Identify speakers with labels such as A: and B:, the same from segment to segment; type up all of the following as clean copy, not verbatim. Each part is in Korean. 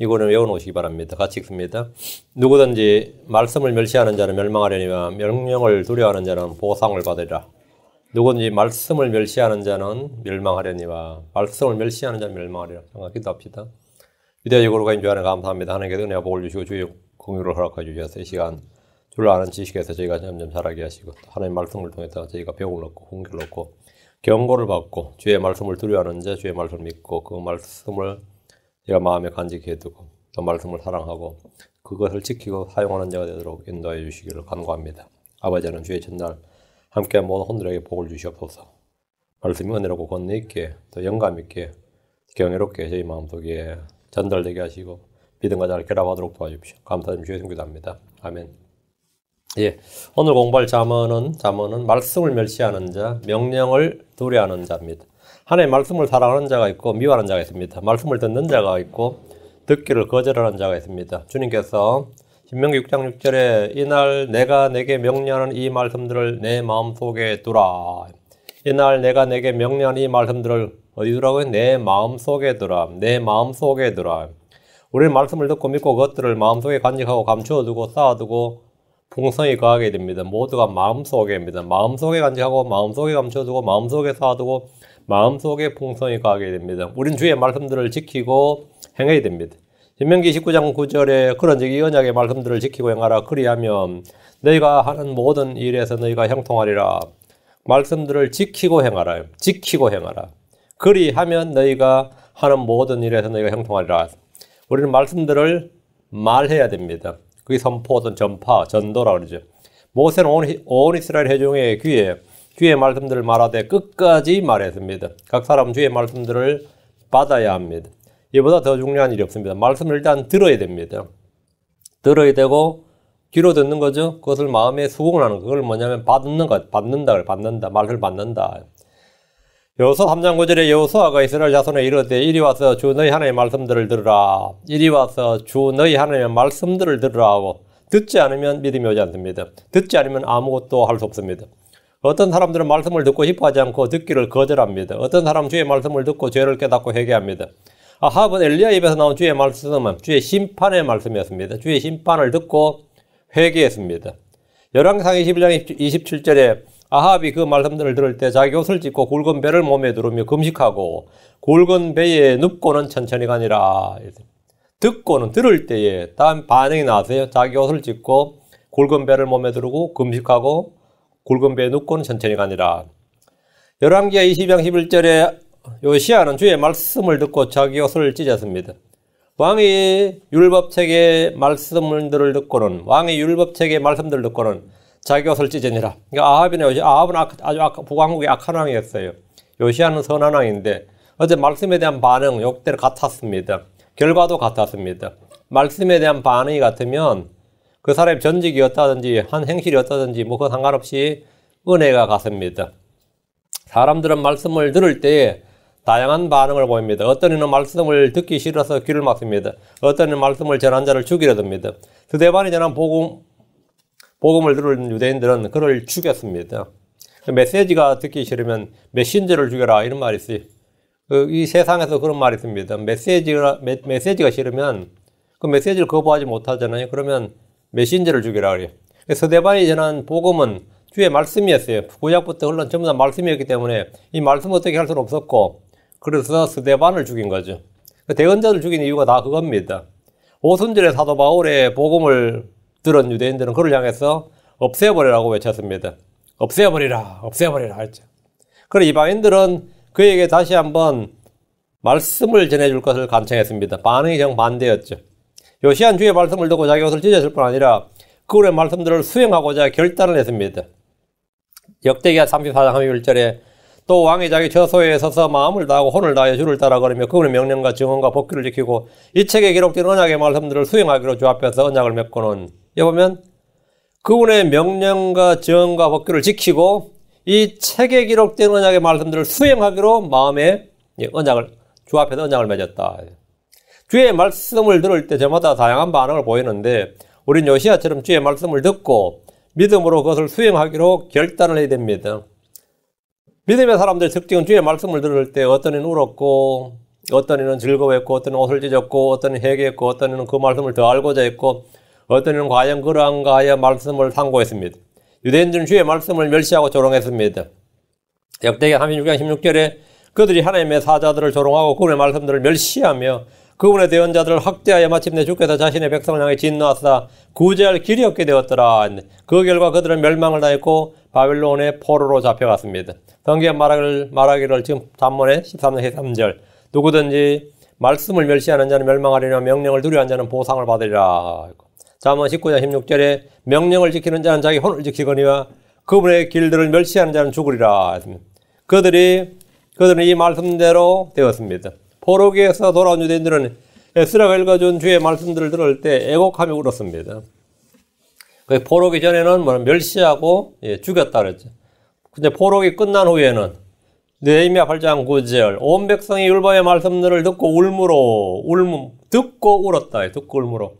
A: 이거는 외워놓으시기 바랍니다. 같이 읽습니다. 누구든지 말씀을 멸시하는 자는 멸망하려니와 명령을 두려워하는 자는 보상을 받으리라. 누구든지 말씀을 멸시하는 자는 멸망하려니와 말씀을 멸시하는 자는 멸망하리라. 기도합시다. 위대하신 거룩하신 주 안에 감사합니다. 하나님께서 은혜와 복을 주시고 주의 공유를 허락해 주셔서 이 시간 주를 아는 지식에서 저희가 점점 자라게 하시고 하나님 말씀을 통해서 저희가 배움을 얻고 공격을 얻고 경고를 받고 주의 말씀을 두려워하는 자 주의 말씀을 믿고 그 말씀을 제가 마음에 간직해 두고 그 말씀을 사랑하고 그것을 지키고 사용하는 자가 되도록 인도해 주시기를 간구합니다. 아버지는 주의 첫날 함께한 모든 혼들에게 복을 주시옵소서. 말씀이 은혜롭고 권능 있게 또 영감 있게 경외롭게 저희 마음속에 전달되게 하시고 믿음과 잘 결합하도록 도와주십시오. 감사드리며 주의 이름 기도합니다. 아멘. 예, 오늘 공부할 잠언은 말씀을 멸시하는 자, 명령을 두려워하는 자입니다. 하나님의 말씀을 사랑하는 자가 있고 미워하는 자가 있습니다. 말씀을 듣는 자가 있고 듣기를 거절하는 자가 있습니다. 주님께서 신명기 6장 6절에 이날 내가 내게 명령하는 이 말씀들을 내 마음속에 두라. 이날 내가 내게 명령하는 이 말씀들을 어디 두라고요? 내 마음속에 두라. 내 마음속에 두라. 우리는 말씀을 듣고 믿고 그것들을 마음속에 간직하고 감추어두고 쌓아두고 풍성히 거하게 됩니다. 모두가 마음속에입니다. 마음속에 간직하고 마음속에 감춰두고 마음속에 쌓아두고 마음속에 풍성히 거하게 됩니다. 우린 주의 말씀들을 지키고 행해야 됩니다. 신명기 19장 9절에 그런즉 이 언약의 말씀들을 지키고 행하라. 그리하면 너희가 하는 모든 일에서 너희가 형통하리라. 말씀들을 지키고 행하라. 지키고 행하라. 그리하면 너희가 하는 모든 일에서 너희가 형통하리라. 우리는 말씀들을 말해야 됩니다. 그게 선포, 전파, 전도라 그러죠. 모세는 온 이스라엘 회중의 귀에 주의 말씀들을 말하되 끝까지 말했습니다. 각 사람은 주의 말씀들을 받아야 합니다. 이보다 더 중요한 일이 없습니다. 말씀을 일단 들어야 됩니다. 들어야 되고 귀로 듣는 거죠. 그것을 마음에 수긍을 하는 거. 그걸 뭐냐면 받는다. 말을 받는다. 여호수아 3장 9절에 여호수아가 이스라엘 자손에 이르되 이리 와서 주 너희 하나님의 말씀들을 들으라. 이리 와서 주 너희 하나님의 말씀들을 들으라 하고 듣지 않으면 믿음이 오지 않습니다. 듣지 않으면 아무것도 할 수 없습니다. 어떤 사람들은 말씀을 듣고 싶어 하지 않고 듣기를 거절합니다. 어떤 사람은 주의 말씀을 듣고 죄를 깨닫고 회개합니다. 아합은 엘리야 입에서 나온 주의 말씀은 주의 심판의 말씀이었습니다. 주의 심판을 듣고 회개했습니다. 열왕기상 21장 27절에 아합이 그 말씀들을 들을 때 자기 옷을 찢고 굵은 배를 몸에 두르며 금식하고 굵은 배에 눕고는 천천히 가니라. 듣고는 들을 때에 다음 반응이 나왔어요. 자기 옷을 찢고 굵은 배를 몸에 두르고 금식하고 굵은 배에 눕고는 천천히 가니라. 열왕기하 20장 11절에 요시야는 주의 말씀을 듣고 자기 옷을 찢었습니다. 왕의 율법책의 말씀들을 듣고는 왕의 율법책의 말씀들을 듣고는 자기 옷을 찢으니라. 그러니까 아합은 아주 북왕국의 악한 왕이었어요. 요시야는 선한 왕인데 어제 말씀에 대한 반응, 욕대로 같았습니다. 결과도 같았습니다. 말씀에 대한 반응이 같으면 그 사람의 전직이 어떠든지 한 행실이 어떠든지 그거 상관없이 은혜가 갔습니다. 사람들은 말씀을 들을 때에 다양한 반응을 보입니다. 어떤 이는 말씀을 듣기 싫어서 귀를 막습니다. 어떤 이는 말씀을 전한 자를 죽이려 듭니다. 스데반이 전한 복음을 들은 유대인들은 그를 죽였습니다. 메시지가 듣기 싫으면 메신저를 죽여라 이런 말이 있어요. 이 세상에서 그런 말이 있습니다. 메시지가 싫으면 그 메시지를 거부하지 못하잖아요. 그러면 메신저를 죽이라 그래요. 스데반이 전한 복음은 주의 말씀이었어요. 구약부터 흘러온 전부 다 말씀이었기 때문에 이 말씀 어떻게 할 수는 없었고 그래서 스데반을 죽인 거죠. 대언자를 죽인 이유가 다 그겁니다. 오순절에 사도 바울의 복음을 들은 유대인들은 그를 향해서 없애버리라고 외쳤습니다. 없애버리라 했죠. 그리고 이방인들은 그에게 다시 한번 말씀을 전해줄 것을 간청했습니다. 반응이 정반대였죠. 요시야는 주의 말씀을 듣고 자기 옷을 찢었을 뿐 아니라 그의 말씀들을 수행하고자 결단을 했습니다. 역대기하 34장 31절에 또 왕이 자기 처소에 서서 마음을 다하고 혼을 다하여 주를 따라 걸으며 그분의 명령과 증언과 법규를 지키고 이 책에 기록된 언약의 말씀들을 수행하기로 주 앞에서 언약을 맺고는 보면 그분의 명령과 증언과 법규를 지키고 이 책에 기록된 언약의 말씀들을 수행하기로 마음에 주 앞에서 언약을 맺었다. 주의 말씀을 들을 때 저마다 다양한 반응을 보이는데 우린 요시야처럼 주의 말씀을 듣고 믿음으로 그것을 수행하기로 결단을 해야 됩니다. 믿음의 사람들의 특징은 주의 말씀을 들을 때 어떤 이는 울었고 어떤 이는 즐거워했고, 어떤 이는 옷을 찢었고, 어떤 이는 회개했고, 어떤 이는 그 말씀을 더 알고자 했고, 어떤 이는 과연 그러한가 하여 말씀을 상고했습니다. 유대인들은 주의 말씀을 멸시하고 조롱했습니다. 역대기 36장 16절에 그들이 하나님의 사자들을 조롱하고 그분의 말씀들을 멸시하며 그분의 대언자들을 학대하여 마침내 주께서 자신의 백성을 향해 진노하사 구제할 길이 없게 되었더라. 그 결과 그들은 멸망을 당했고 바빌론의 포로로 잡혀갔습니다. 성경 말하기를 지금 잠언의 13장 13절 누구든지 말씀을 멸시하는 자는 멸망하리라 명령을 두려워하는 자는 보상을 받으리라. 잠언 19장 16절에 명령을 지키는 자는 자기 혼을 지키거니와 그분의 길들을 멸시하는 자는 죽으리라. 그들은 이 말씀대로 되었습니다. 포로기에서 돌아온 유대인들은 에스라가 읽어준 주의 말씀들을 들을 때 애곡하며 울었습니다. 포로기 전에는 멸시하고 죽였다 그랬죠. 근데 포로기 끝난 후에는 느헤미야 8장 9절 온 백성이 율법의 말씀들을 듣고 듣고 울었다. 듣고 울므로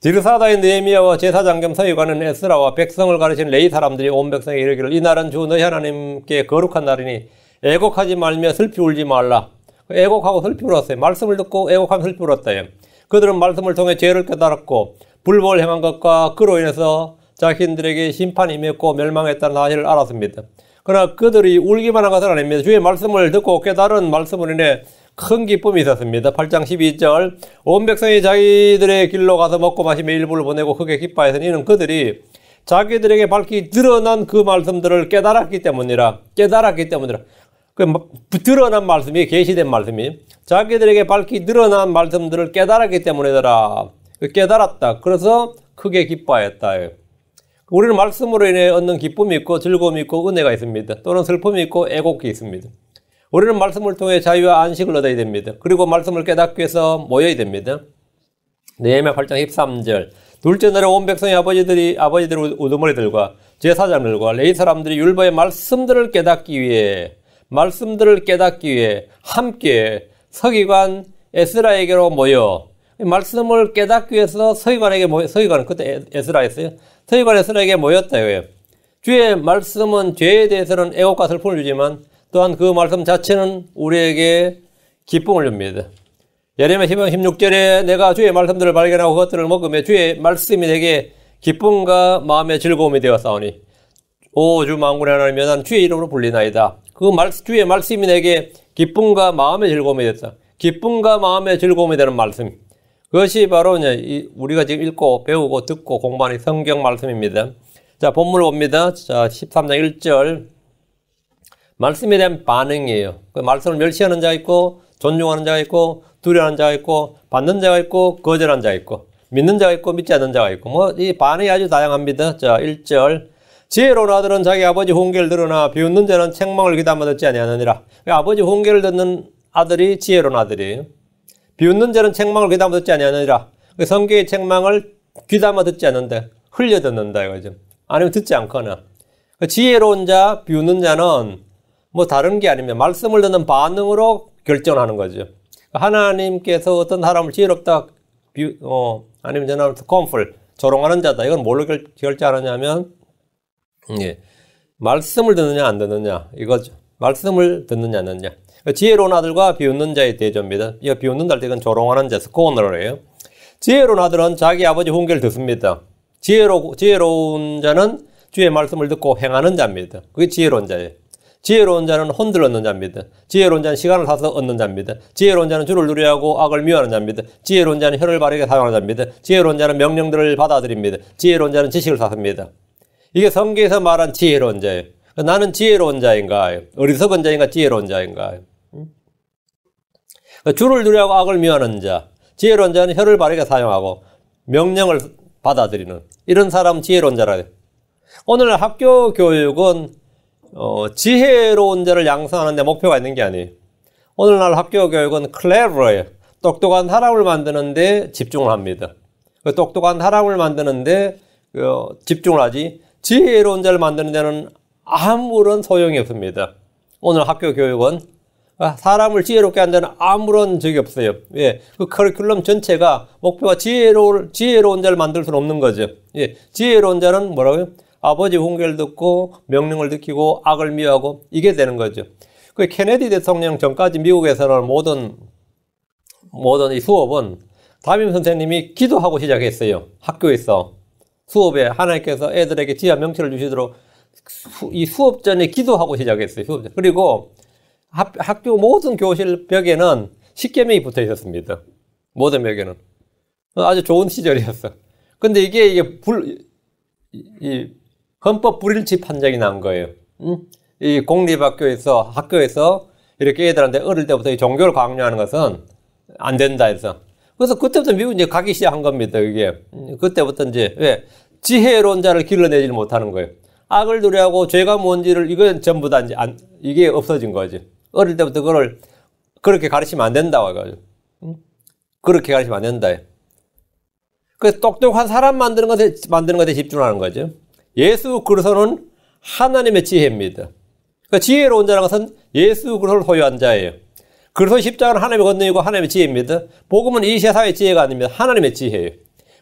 A: 디르사다인 느헤미야와 제사장 겸 서기관은 에스라와 백성을 가르친 레위 사람들이 온 백성에게 이르기를 이 날은 주 너희 하나님께 거룩한 날이니 애곡하지 말며 슬피 울지 말라. 애곡하고 슬피 울었어요. 말씀을 듣고 애곡하며 슬피 울었다. 그들은 말씀을 통해 죄를 깨달았고 불법을 행한 것과 그로 인해서 자신들에게 심판이 임했고 멸망했다는 사실을 알았습니다. 그러나 그들이 울기만 한 것은 아닙니다. 주의 말씀을 듣고 깨달은 말씀으로 인해 큰 기쁨이 있었습니다. 8장 12절 온 백성이 자기들의 길로 가서 먹고 마시며 일부를 보내고 크게 기뻐하였으니 이는 그들이 자기들에게 밝히 드러난 그 말씀들을 깨달았기 때문이라. 드러난 말씀이 계시된 말씀이 자기들에게 밝히 드러난 말씀들을 깨달았기 때문이더라. 깨달았다. 그래서 크게 기뻐하였다. 우리는 말씀으로 인해 얻는 기쁨이 있고 즐거움이 있고 은혜가 있습니다. 또는 슬픔이 있고 애곡이 있습니다. 우리는 말씀을 통해 자유와 안식을 얻어야 됩니다. 그리고 말씀을 깨닫기 위해서 모여야 됩니다. 느헤미야 8장 13절 둘째 날에 온 백성의 아버지들 우두머리들과 제사장들과 레위 사람들이 율법의 말씀들을 깨닫기 위해 함께 서기관 에스라에게로 모여 말씀을 깨닫기 위해서 서기관은 그때 에스라였어요. 서기관 에스라에게 모였다. 주의 말씀은 죄에 대해서는 애곡과 슬픔을 주지만 또한 그 말씀 자체는 우리에게 기쁨을 줍니다. 예레미야 10장 16절에 내가 주의 말씀들을 발견하고 그것들을 먹으며 주의 말씀이 내게 기쁨과 마음의 즐거움이 되었사오니 오 주 만군의 하나님이여 나는 주의 이름으로 불리나이다. 주의 말씀이 내게 기쁨과 마음의 즐거움이 됐다. 기쁨과 마음의 즐거움이 되는 말씀. 그것이 바로 우리가 지금 읽고 배우고 듣고 공부하는 성경 말씀입니다. 자, 본문을 봅니다. 자, 13장 1절. 말씀에 대한 반응이에요. 그 말씀을 멸시하는 자가 있고, 존중하는 자가 있고, 두려워하는 자가 있고, 받는 자가 있고, 거절하는 자가 있고, 믿는 자가 있고, 믿지 않는 자가 있고, 이 반응이 아주 다양합니다. 자, 1절. 지혜로운 아들은 자기 아버지 훈계를 들으나 비웃는 자는 책망을 귀담아 듣지 아니하느니라. 아버지 훈계를 듣는 아들이 지혜로운 아들이에요. 비웃는 자는 책망을 귀담아 듣지 아니하느니라. 성경의 책망을 귀담아 듣지 않는데 흘려 듣는다 이거죠. 아니면 듣지 않거나. 지혜로운 자, 비웃는 자는 다른 게 아닙니다. 말씀을 듣는 반응으로 결정하는 거죠. 하나님께서 어떤 사람을 지혜롭다, 아니면 저는 컴플, 조롱하는 자다. 이건 뭘로 결정하느냐면 말씀을 듣느냐 안 듣느냐 이거죠. 말씀을 듣느냐 안 듣느냐. 지혜로운 아들과 비웃는 자의 대조입니다. 이거 비웃는 자 이건 조롱하는 자, 스코너예요. 지혜로운 아들은 자기 아버지 훈계를 듣습니다. 지혜로운 자는 주의 말씀을 듣고 행하는 자입니다. 그게 지혜로운 자예요. 지혜로운 자는 혼들 얻는 자입니다. 지혜로운 자는 시간을 사서 얻는 자입니다. 지혜로운 자는 주를 누리하고 악을 미워하는 자입니다. 지혜로운 자는 혀를 바르게 사용하는 자입니다. 지혜로운 자는 명령들을 받아들입니다. 지혜로운 자는 지식을 샀습니다. 이게 성경에서 말한 지혜로운 자예요. 나는 지혜로운 자인가? 어리석은 자인가? 지혜로운 자인가? 주를 누리하고 악을 미워하는 자. 지혜로운 자는 혀를 바르게 사용하고 명령을 받아들이는 이런 사람은 지혜로운 자라 해요. 오늘 학교 교육은 지혜로운 자를 양성하는 데 목표가 있는 게 아니에요. 오늘날 학교 교육은 clever예요. 똑똑한 사람을 만드는 데 집중을 합니다. 똑똑한 사람을 만드는 데 집중을 하지 지혜로운 자를 만드는 데는 아무런 소용이 없습니다. 오늘 학교 교육은 사람을 지혜롭게 하는 데는 아무런 적이 없어요. 예, 그 커리큘럼 전체가 목표가 지혜로운 자를 만들 수는 없는 거죠. 예, 지혜로운 자는 뭐라고요? 아버지 훈계를 듣고 명령을 지키고 악을 미워하고 이게 되는 거죠. 그 케네디 대통령 전까지 미국에서는 모든 모든 이 수업은 담임 선생님이 기도하고 시작했어요. 학교에서 수업에 하나님께서 애들에게 지혜와 명철을 주시도록 이 수업 전에 기도하고 시작했어요. 수업 전. 그리고 학교 모든 교실 벽에는 십계명이 붙어 있었습니다. 모든 벽에는. 아주 좋은 시절이었어. 근데 이게 헌법 불일치 판정이 난 거예요. 이 공립학교에서, 학교에서 이렇게 애들한테 어릴 때부터 이 종교를 강요하는 것은 안 된다 해서. 그래서 그때부터 미국이 이제 가기 시작한 겁니다, 이게. 그때부터 이제, 왜? 지혜론자를 길러내지 못하는 거예요. 악을 두려워하고 죄가 뭔지를, 이건 전부 다 이제 이게 없어진 거지. 어릴 때부터 그걸 그렇게 가르치면 안 된다고 해가지고. 그렇게 가르치면 안 된다 해. 그 똑똑한 사람 만드는 것에 집중하는 거죠. 예수 그리스도는 하나님의 지혜입니다. 그 지혜로운자라는 것은 예수 그리스도를 소유한 자예요. 그리스도 십자가는 하나님의 권능이고 하나님의 지혜입니다. 복음은 이 세상의 지혜가 아닙니다. 하나님의 지혜예요.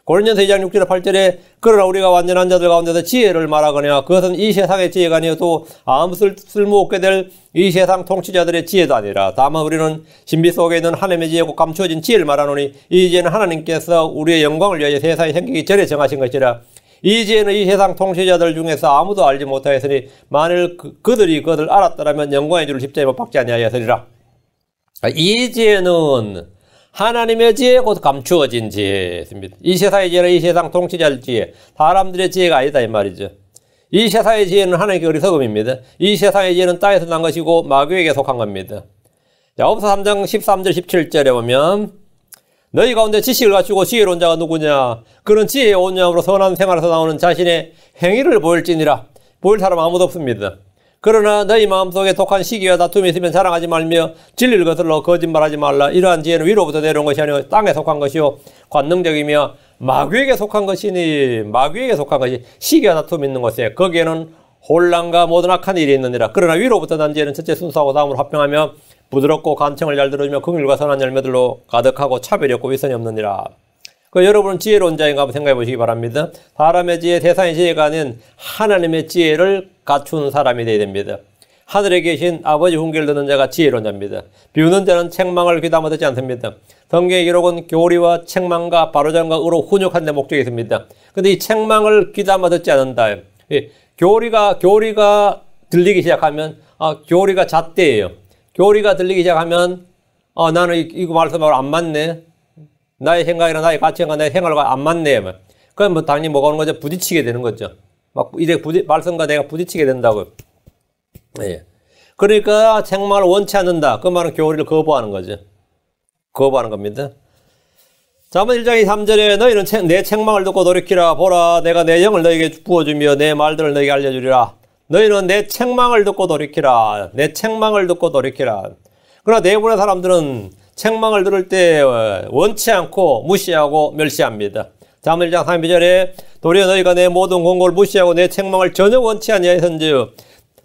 A: 고린도전서 2장 6절 8절에 그러나 우리가 완전한 자들 가운데서 지혜를 말하거니와 그것은 이 세상의 지혜가 아니어도 아무 쓸모없게 될 이 세상 통치자들의 지혜도 아니라 다만 우리는 신비 속에 있는 하나님의 지혜고 감추어진 지혜를 말하노니 이 지혜는 하나님께서 우리의 영광을 위하여 세상이 생기기 전에 정하신 것이라. 이 지혜는 이 세상 통치자들 중에서 아무도 알지 못하였으니 만일 그들이 그것을 알았더라면 영광의 주를 십자가에 못 박지 아니하였으리라. 이 지혜는 하나님의 지혜 곧 감추어진 지혜입니다. 이 세상의 지혜는 이 세상 통치자의 지혜, 사람들의 지혜가 아니다 이 말이죠. 이 세상의 지혜는 하나님께 어리석음입니다. 이 세상의 지혜는 땅에서 난 것이고 마귀에게 속한 겁니다. 야고보서 3장 13절 17절에 보면 너희 가운데 지식을 갖추고 지혜로운 자가 누구냐? 그는 지혜의 온유함으로 선한 생활에서 나오는 자신의 행위를 보일지니라. 보일 사람 아무도 없습니다. 그러나 너희 마음속에 독한 시기와 다툼이 있으면 자랑하지 말며 진리를 거슬러 거짓말하지 말라. 이러한 지혜는 위로부터 내려온 것이 아니오 땅에 속한 것이요 관능적이며 마귀에게 속한 것이니 마귀에게 속한 것이 시기와 다툼이 있는 곳에 거기에는 혼란과 모든 악한 일이 있느니라. 그러나 위로부터 난 지혜는 첫째 순수하고 다음으로 화평하며 부드럽고 간청을 잘 들어주며 긍휼과 선한 열매들로 가득하고 차별이 없고 위선이 없느니라. 여러분은 지혜로운 자인가 한번 생각해 보시기 바랍니다. 사람의 지혜, 세상의 지혜가 아닌 하나님의 지혜를 갖춘 사람이 되어야 됩니다. 하늘에 계신 아버지 훈계를 듣는 자가 지혜로운 자입니다. 비우는 자는 책망을 귀담아 듣지 않습니다. 성경의 기록은 교리와 책망과 바로잡음과 의로 훈육하는 데 목적이 있습니다. 근데 이 책망을 귀담아 듣지 않는다. 교리가 들리기 시작하면 교리가 잣대예요. 교리가 들리기 시작하면 나는 이거 말씀하고 안 맞네. 나의 생각이나 나의 가치관과 나의 생활과 안 맞네. 그럼 뭐 당연히 뭐가 오는 거죠? 부딪히게 되는 거죠. 막 이제 말씀과 내가 부딪히게 된다고. 예. 그러니까 책망을 원치 않는다. 그 말은 교리를 거부하는 거죠. 거부하는 겁니다. 잠언 1장 3절에 너희는 내 책망을 듣고 돌이키라. 보라 내가 내 영을 너희에게 부어주며 내 말들을 너희에게 알려주리라. 너희는 내 책망을 듣고 돌이키라. 내 책망을 듣고 돌이키라. 그러나 대부분의 사람들은 책망을 들을 때 원치 않고 무시하고 멸시합니다. 잠언 1장 32절에 도리어 너희가 내 모든 권고를 무시하고 내 책망을 전혀 원치 아니하였은즉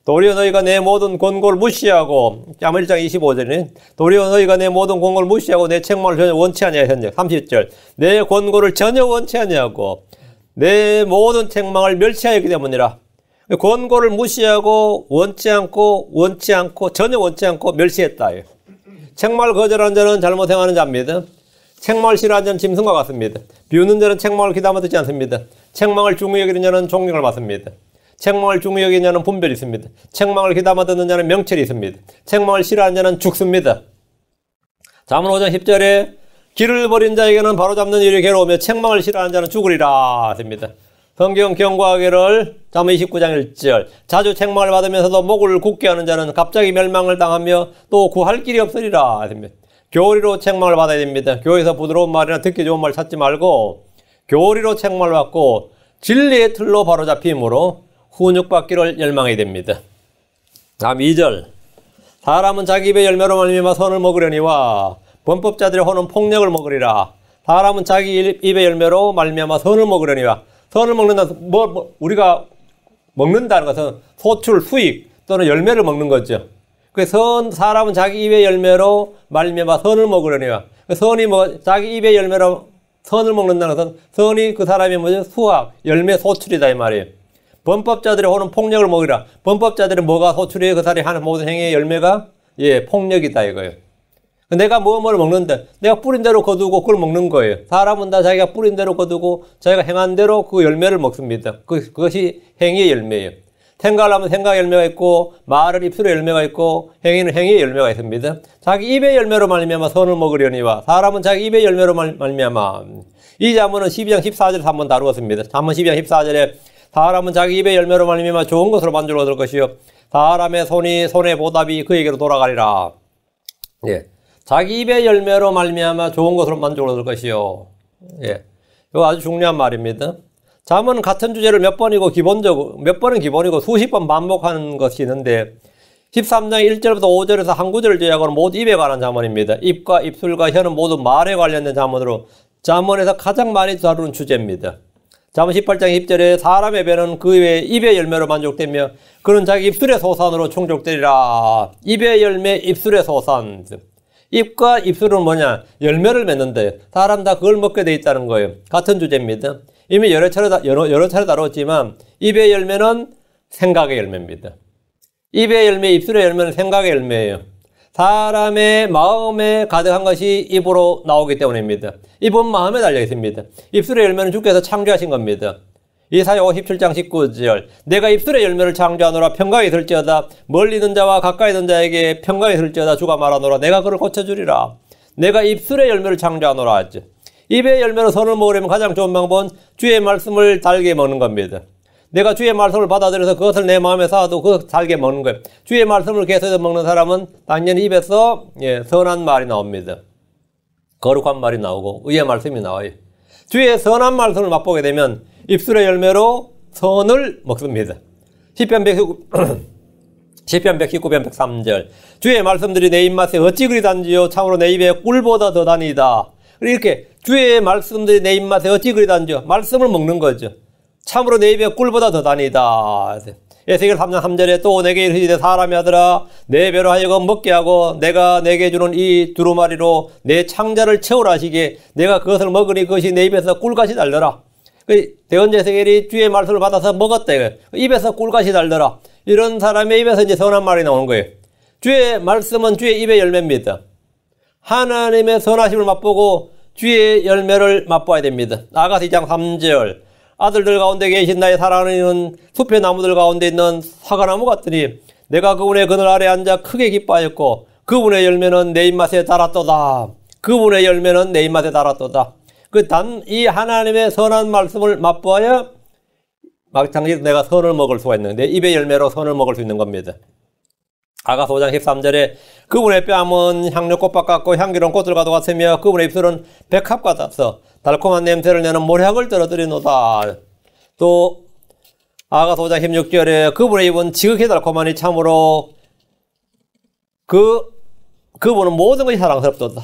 A: 도리어 너희가 내 모든 권고를 무시하고 잠언 1장 25절에 도리어 너희가 내 모든 권고를 무시하고 내 책망을 전혀 원치 아니하였은즉 30절 내 권고를 전혀 원치 아니하고 내 모든 책망을 멸시하였기 때문이라. 권고를 무시하고 원치 않고 전혀 원치 않고 멸시했다. 책망을 거절하는 자는 잘못 행하는 자입니다. 책망을 싫어하는 자는 짐승과 같습니다. 비웃는 자는 책망을 귀담아 듣지 않습니다. 책망을 중히 여기는 자는 존경을 받습니다. 책망을 중히 여기는 자는 분별이 있습니다. 책망을 귀담아 듣는 자는 명철이 있습니다. 책망을 싫어하는 자는 죽습니다. 잠언 5장 10절에 길을 버린 자에게는 바로잡는 일이 괴로우며 책망을 싫어하는 자는 죽으리라 했습니다. 성경 경고하기를 잠언 29장 1절 자주 책망을 받으면서도 목을 굳게 하는 자는 갑자기 멸망을 당하며 또 구할 길이 없으리라 했습니다. 교리로 책망을 받아야 됩니다. 교회에서 부드러운 말이나 듣기 좋은 말 찾지 말고 교리로 책망을 받고 진리의 틀로 바로잡힘으로 훈육받기를 열망해야 됩니다. 다음 2절 사람은 자기 입의 열매로 말미암아 선을 먹으려니와 범법자들의 혼은 폭력을 먹으리라. 사람은 자기 입의 열매로 말미암아 선을 먹으려니와 선을 먹는다. 우리가 먹는다는 것은 소출, 수익 또는 열매를 먹는 거죠. 그래서 사람은 자기 입의 열매로 말미암아 선을 먹으려니와 선이 자기 입의 열매로 선을 먹는다는 것은 선이 그 사람의 뭐죠? 수확, 열매 소출이다 이 말이에요. 범법자들의 혼은 폭력을 먹으리라. 범법자들은 뭐가 소출이에요? 그 사람이 하는 모든 행위의 열매가 폭력이다 이거예요. 내가 뭐를 먹는데 내가 뿌린 대로 거두고 그걸 먹는 거예요. 사람은 다 자기가 뿌린 대로 거두고 자기가 행한 대로 그 열매를 먹습니다. 그것이 행위의 열매예요. 생각을 하면 생각의 열매가 있고, 말은 입술의 열매가 있고, 행위는 행위의 열매가 있습니다. 자기 입의 열매로 말미암아 선을 먹으려니와, 사람은 자기 입의 열매로 말미암아. 이 자문은 12장 14절에서 한번 다루었습니다. 잠언 12장 14절에 사람은 자기 입의 열매로 말미암아 좋은 것으로 만족을 얻을 것이요 사람의 손의 보답이 그에게로 돌아가리라. 예. 자기 입의 열매로 말미암아 좋은 것으로 만족을 얻을 것이요. 예. 이거 아주 중요한 말입니다. 잠언은 같은 주제를 몇 번은 기본이고 수십 번 반복하는 것이 있는데 13장 1절부터 5절에서 한 구절을 제외하고는 모두 입에 관한 잠언입니다. 입과 입술과 혀는 모두 말에 관련된 잠언으로 잠언에서 가장 많이 다루는 주제입니다. 잠언 18장 10절에 사람의 배는 그 외에 입의 열매로 만족되며 그는 자기 입술의 소산으로 충족되리라. 입의 열매, 입술의 소산. 입과 입술은 뭐냐? 열매를 맺는데 사람 다 그걸 먹게 돼 있다는 거예요. 같은 주제입니다. 이미 여러 차례 다뤘지만 입의 열매는 생각의 열매입니다. 입의 열매, 입술의 열매는 생각의 열매예요. 사람의 마음에 가득한 것이 입으로 나오기 때문입니다. 입은 마음에 달려 있습니다. 입술의 열매는 주께서 창조하신 겁니다. 이사야 57장 19절 내가 입술의 열매를 창조하노라. 평강이 있을지어다. 멀리 있는 자와 가까이 있는 자에게 평강이 있을지어다. 주가 말하노라. 내가 그를 고쳐주리라. 내가 입술의 열매를 창조하노라 하죠. 입의 열매로 선을 먹으려면 가장 좋은 방법은 주의 말씀을 달게 먹는 겁니다. 내가 주의 말씀을 받아들여서 그것을 내 마음에 쌓아도 그것을 달게 먹는 거예요. 주의 말씀을 계속해서 먹는 사람은 당연히 입에서 선한 말이 나옵니다. 거룩한 말이 나오고 의의 말씀이 나와요. 주의 선한 말씀을 맛보게 되면 입술의 열매로 선을 먹습니다. 시편 119편 103절 주의 말씀들이 내 입맛에 어찌 그리 단지요 참으로 내 입에 꿀보다 더 다니다. 이렇게 주의 말씀들이 내 입맛에 어찌 그리 단지요. 말씀을 먹는 거죠. 참으로 내 입에 꿀보다 더 다니다. 에스겔 3장 3절에 또 내게 이르시되 사람의 아들아 내 배로 하여금 먹게 하고 내가 내게 주는 이 두루마리로 내 창자를 채우라 하시기에 내가 그것을 먹으니 그것이 내 입에서 꿀같이 달더라. 대언자 에스겔이 주의 말씀을 받아서 먹었다. 입에서 꿀같이 달더라. 이런 사람의 입에서 이제 선한 말이 나오는 거예요. 주의 말씀은 주의 입의 열매입니다. 하나님의 선하심을 맛보고 주의 열매를 맛보아야 됩니다. 아가서 2장 3절 아들들 가운데 계신 나의 사랑하는 이는 숲의 나무들 가운데 있는 사과나무 같으니 내가 그분의 그늘 아래 앉아 크게 기뻐하였고 그분의 열매는 내 입맛에 달았도다. 그분의 열매는 내 입맛에 달았도다. 이 하나님의 선한 말씀을 맛보아야 마찬가지로 내가 선을 먹을 수가 있는 내 입의 열매로 선을 먹을 수 있는 겁니다. 아가서 5장 13절에 그분의 뺨은 향료꽃밭 같고 향기로운 꽃들과도 같으며 그분의 입술은 백합 같아서 달콤한 냄새를 내는 모략을 떨어뜨리노다. 또 아가서 5장 16절에 그분의 입은 지극히 달콤하니 참으로 그분은 모든 것이 사랑스럽도다.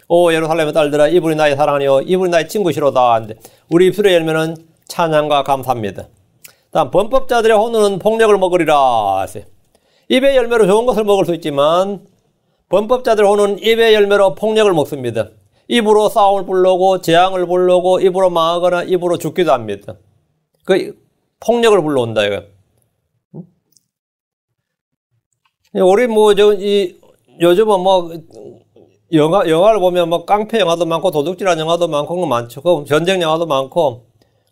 A: 오 예루살렘의 딸들아 이분이 나의 사랑이요 이분이 나의 친구시로다. 우리 입술의 열매는 찬양과 감사입니다. 다음 범법자들의 혼은 폭력을 먹으리라 하세요. 입의 열매로 좋은 것을 먹을 수 있지만 범법자들의 혼은 입의 열매로 폭력을 먹습니다. 입으로 싸움을 불러오고 재앙을 불러오고 입으로 망하거나 입으로 죽기도 합니다. 폭력을 불러온다 이거. 우리 요즘은 영화를 보면 깡패 영화도 많고 도둑질한 영화도 많고 그런 거 많죠. 전쟁 영화도 많고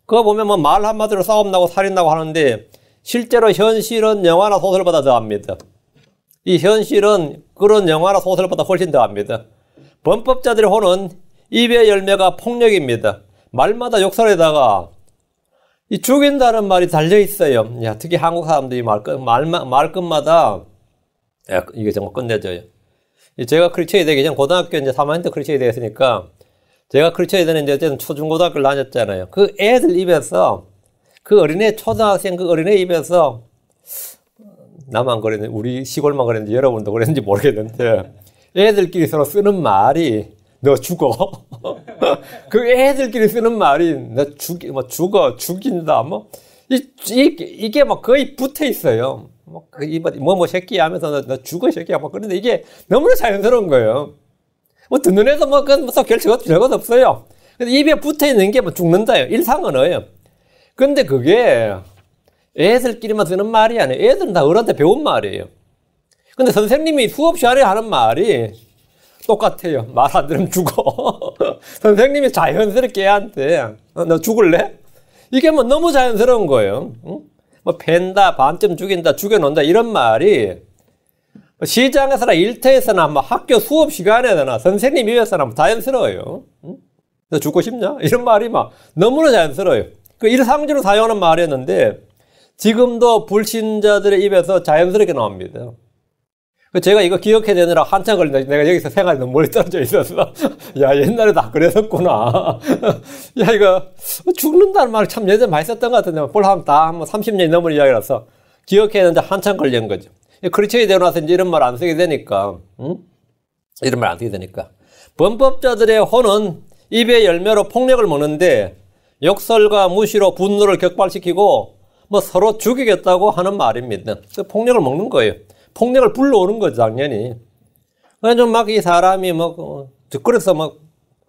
A: 그거 보면 말 한마디로 싸움 나고 살인 나고 하는데 실제로 현실은 영화나 소설보다 더합니다. 이 현실은 그런 영화나 소설보다 훨씬 더합니다. 범법자들의 혼은 입의 열매가 폭력입니다. 말마다 욕설에다가 이 죽인다는 말이 달려 있어요. 야, 특히 한국 사람들이 말끝마다 이게 정말 끝내줘요. 제가 크리스천이 되기 전 고등학교 이제 3학년 때 크리스천이 되었으니까 제가 크리스천이 되는 이제 어쨌든 초중고등학교를 다녔잖아요. 그 애들 입에서 그 어린애 초등학생 그 어린애 입에서 나만 그랬는지 우리 시골만 그랬는지 여러분도 그랬는지 모르겠는데 애들끼리 서로 쓰는 말이 너 죽어. 그 애들끼리 쓰는 말이 너 죽어 죽인다 이게 막 거의 붙어 있어요. 새끼 하면서 너 죽어 새끼야 그런데 이게 너무나 자연스러운 거예요. 듣는 애도 별것 없어요. 근데 입에 붙어 있는 게 죽는다요. 일상언어예요. 근데 그게 애들끼리만 쓰는 말이 아니에요. 애들은 다 어른한테 배운 말이에요. 근데 선생님이 수업 시간에 하는 말이 똑같아요. 말 안 들으면 죽어. 선생님이 자연스럽게 애한테 너 죽을래? 이게 뭐 너무 자연스러운 거예요. 응? 뭐 팬다, 반쯤 죽인다, 죽여놓는다 이런 말이 시장에서나 일터에서나 뭐 학교 수업 시간에나 선생님 입에서나 자연스러워요. 응? 너 죽고 싶냐? 이런 말이 막 너무나 자연스러워요. 그 일상적으로 사용하는 말이었는데 지금도 불신자들의 입에서 자연스럽게 나옵니다. 제가 이거 기억해야 되느라 한참 걸린다. 내가 여기서 생활이 너무 멀리 떨어져 있었어. 야, 옛날에 다 그랬었구나. 야, 이거 죽는다는 말 참 예전에 많이 썼던 것 같은데 볼 하면 다 한 30년이 넘은 이야기라서 기억해야 되는데 한참 걸린 거죠. 크리스천이 되고 나서 이제 이런 말 안 쓰게 되니까, 응? 이런 말 안 쓰게 되니까. 범법자들의 혼은 입의 열매로 폭력을 먹는데 욕설과 무시로 분노를 격발시키고 뭐 서로 죽이겠다고 하는 말입니다. 그 폭력을 먹는 거예요. 폭력을 불러오는 거죠, 당연히. 그래서 막 이 사람이 뭐, 그래서 막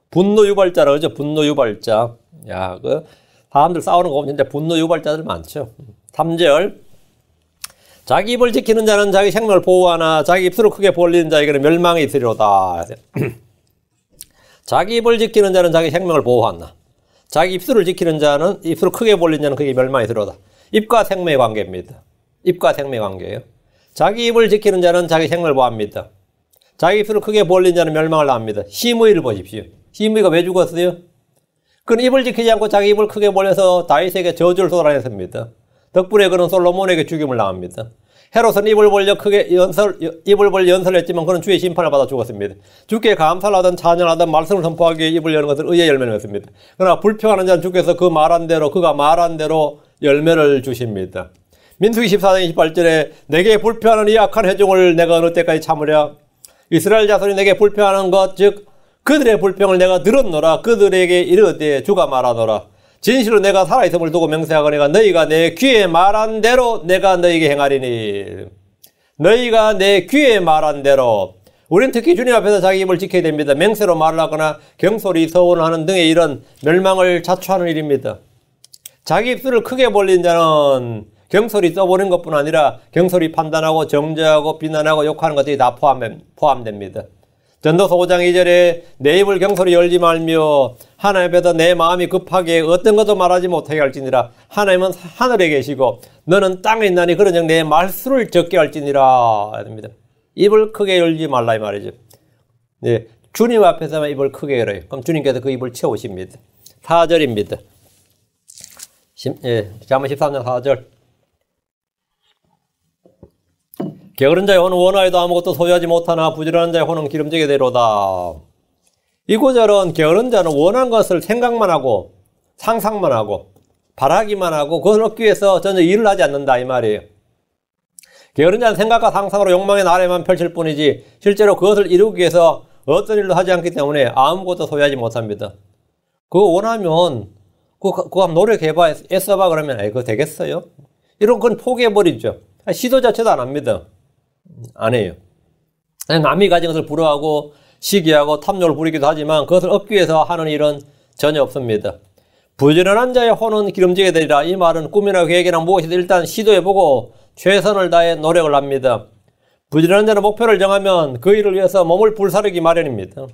A: 분노 유발자라 그러죠. 분노 유발자. 야, 그 사람들 싸우는 거 보면 진짜 분노 유발자들 많죠. 3절. 자기 입을 지키는 자는 자기 생명을 보호하나 자기 입술을 크게 벌리는 자에게는 멸망이 있으리로다. 자기 입을 지키는 자는 자기 생명을 보호하나 자기 입술을 지키는 자는 입술을 크게 벌리는 자는 그게 멸망이 있으리로다. 입과 생명의 관계입니다. 입과 생명의 관계예요. 자기 입을 지키는 자는 자기 생명을 보호합니다. 자기 입술을 크게 벌린 자는 멸망을 합니다. 시므이를 보십시오. 시므이가 왜 죽었어요? 그는 입을 지키지 않고 자기 입을 크게 벌려서 다윗에게 저주를 쏟아냈습니다. 덕분에 그는 솔로몬에게 죽임을 당합니다. 헤롯은 입을 벌려 연설했지만 그는 주의 심판을 받아 죽었습니다. 주께 감사를 하든 찬양하든 말씀을 선포하기 위해 입을 여는 것은 의의 열매를 맺습니다. 그러나 불평하는 자는 주께서 그가 말한 대로 열매를 주십니다. 민수기 14장 28절에 내게 불평하는 이 악한 회중을 내가 어느 때까지 참으랴. 이스라엘 자손이 내게 불평하는 것 즉 그들의 불평을 내가 들었노라. 그들에게 이르되 주가 말하노라. 진실로 내가 살아있음을 두고 맹세하거니와 너희가 내 귀에 말한 대로 내가 너희에게 행하리니. 너희가 내 귀에 말한 대로. 우리는 특히 주님 앞에서 자기 입을 지켜야 됩니다. 맹세로 말을 하거나 경솔히 서원하는 등의 이런 멸망을 자초하는 일입니다. 자기 입술을 크게 벌린 자는 경솔히 써보는 것뿐 아니라 경솔히 판단하고 정죄하고 비난하고 욕하는 것들이 다 포함됩니다. 전도서 5장 2절에 내 입을 경솔히 열지 말며 하나님 앞에서 내 마음이 급하게 어떤 것도 말하지 못하게 할지니라. 하나님은 하늘에 계시고 너는 땅에 있나니 그런즉 내 말수를 적게 할지니라. 입을 크게 열지 말라 이 말이죠. 네, 주님 앞에서만 입을 크게 열어요. 그럼 주님께서 그 입을 채우십니다. 4절입니다. 잠언 13장 4절. 게으른 자의 혼은 원하여도 아무것도 소유하지 못하나 부지런한 자의 혼은 기름지게 되로다. 이 구절은 게으른 자는 원한 것을 생각만 하고 상상만 하고 바라기만 하고 그것을 얻기 위해서 전혀 일을 하지 않는다 이 말이에요. 게으른 자는 생각과 상상으로 욕망의 나래만 펼칠 뿐이지 실제로 그것을 이루기 위해서 어떤 일도 하지 않기 때문에 아무것도 소유하지 못합니다. 그거 원하면 그거 한번 노력해봐 애써봐 그러면 그거 되겠어요? 이런 건 포기해버리죠. 시도 자체도 안 합니다. 안 해요. 그냥 남이 가진 것을 부러워하고 시기하고 탐욕을 부리기도 하지만 그것을 얻기 위해서 하는 일은 전혀 없습니다. 부지런한 자의 혼은 기름지게 되리라. 이 말은 꿈이나 계획이나 무엇이든 일단 시도해보고 최선을 다해 노력을 합니다. 부지런한 자는 목표를 정하면 그 일을 위해서 몸을 불사르기 마련입니다.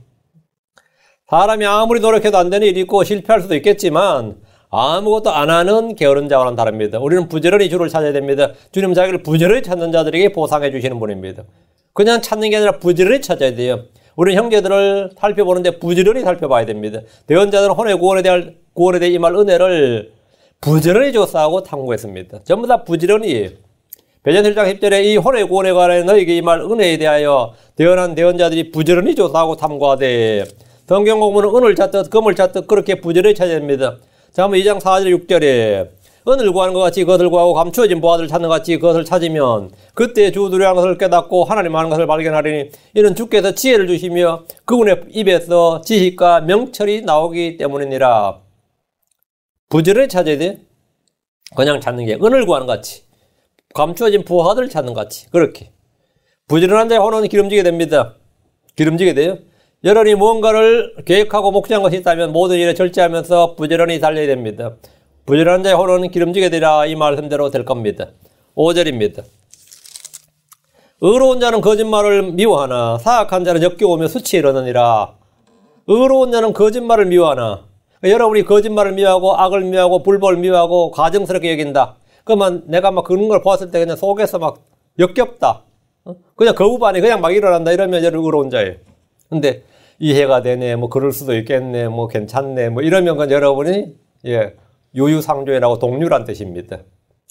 A: 사람이 아무리 노력해도 안 되는 일이 있고 실패할 수도 있겠지만 아무것도 안 하는 게으른 자와는 다릅니다. 우리는 부지런히 주를 찾아야 됩니다. 주님은 자기를 부지런히 찾는 자들에게 보상해 주시는 분입니다. 그냥 찾는 게 아니라 부지런히 찾아야 돼요. 우리는 형제들을 살펴보는데 부지런히 살펴봐야 됩니다. 대언자들은 혼의 구원에 대해 임할 은혜를 부지런히 조사하고 탐구했습니다. 전부 다 부지런히. 베드로 1장 10절에 이 혼의 구원에 관해 너희에게 임할 은혜에 대하여 대언한 대언자들이 부지런히 조사하고 탐구하되. 성경 공부는 은을 찾듯 금을 찾듯 그렇게 부지런히 찾아야 됩니다. 자, 한번 2장 4절 6절에 은을 구하는 것 같이 그것을 구하고 감추어진 보화들을 찾는 것 같이 그것을 찾으면 그때 주 두려운 것을 깨닫고 하나님 아는 것을 발견하리니 이는 주께서 지혜를 주시며 그분의 입에서 지식과 명철이 나오기 때문이니라. 부지런히 찾아야 돼. 그냥 찾는 게 은을 구하는 것 같이 감추어진 보화들을 찾는 것 같이 그렇게. 부지런한 자의 혼은 기름지게 됩니다. 기름지게 돼요. 여러분이 무언가를 계획하고 목표한 것이 있다면 모든 일에 절제하면서 부지런히 달려야 됩니다. 부지런한 자의 혼은 기름지게 되라 이 말씀대로 될 겁니다. 5절입니다. 의로운 자는 거짓말을 미워하나 사악한 자는 역겨우며 수치에 이르느니라. 의로운 자는 거짓말을 미워하나. 여러분이 거짓말을 미워하고 악을 미워하고 불법을 미워하고 가증스럽게 여긴다. 그러면 내가 막 그런 걸 보았을 때 그냥 속에서 막 역겹다. 그냥 거부반이 그냥 막 일어난다. 이러면 여러분 의로운 자예요. 근데 이해가 되네. 뭐 그럴 수도 있겠네. 뭐 괜찮네. 뭐 이러면 여러분이 유유상종이라고 동률한 뜻입니다.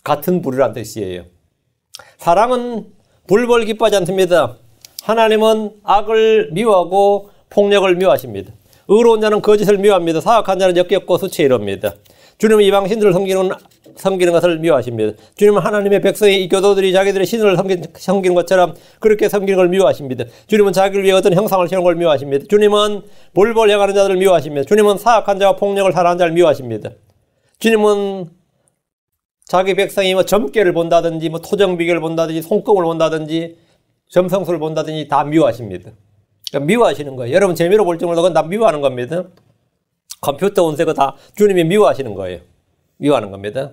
A: 같은 불이란 뜻이에요. 사랑은 불법을 기뻐하지 않습니다. 하나님은 악을 미워하고 폭력을 미워하십니다. 의로운 자는 거짓을 미워합니다. 사악한 자는 역겹고 수치에 이릅니다. 주님은 이방 신들을 섬기는 것을 미워하십니다. 주님은 하나님의 백성이 이 교도들이 자기들의 신을 섬기는 것처럼 그렇게 섬기는 걸 미워하십니다. 주님은 자기를 위해 어떤 형상을 세우는 걸 미워하십니다. 주님은 볼볼 행하는 자들을 미워하십니다. 주님은 사악한 자와 폭력을 사랑하는 자를 미워하십니다. 주님은 자기 백성이 뭐 점괘를 본다든지 뭐 토정비결을 본다든지 손금을 본다든지 점성술을 본다든지 다 미워하십니다. 그러니까 미워하시는 거예요. 여러분 재미로 볼 정도로 그건 다 미워하는 겁니다. 컴퓨터 운세가 다 주님이 미워하시는 거예요. 미워하는 겁니다.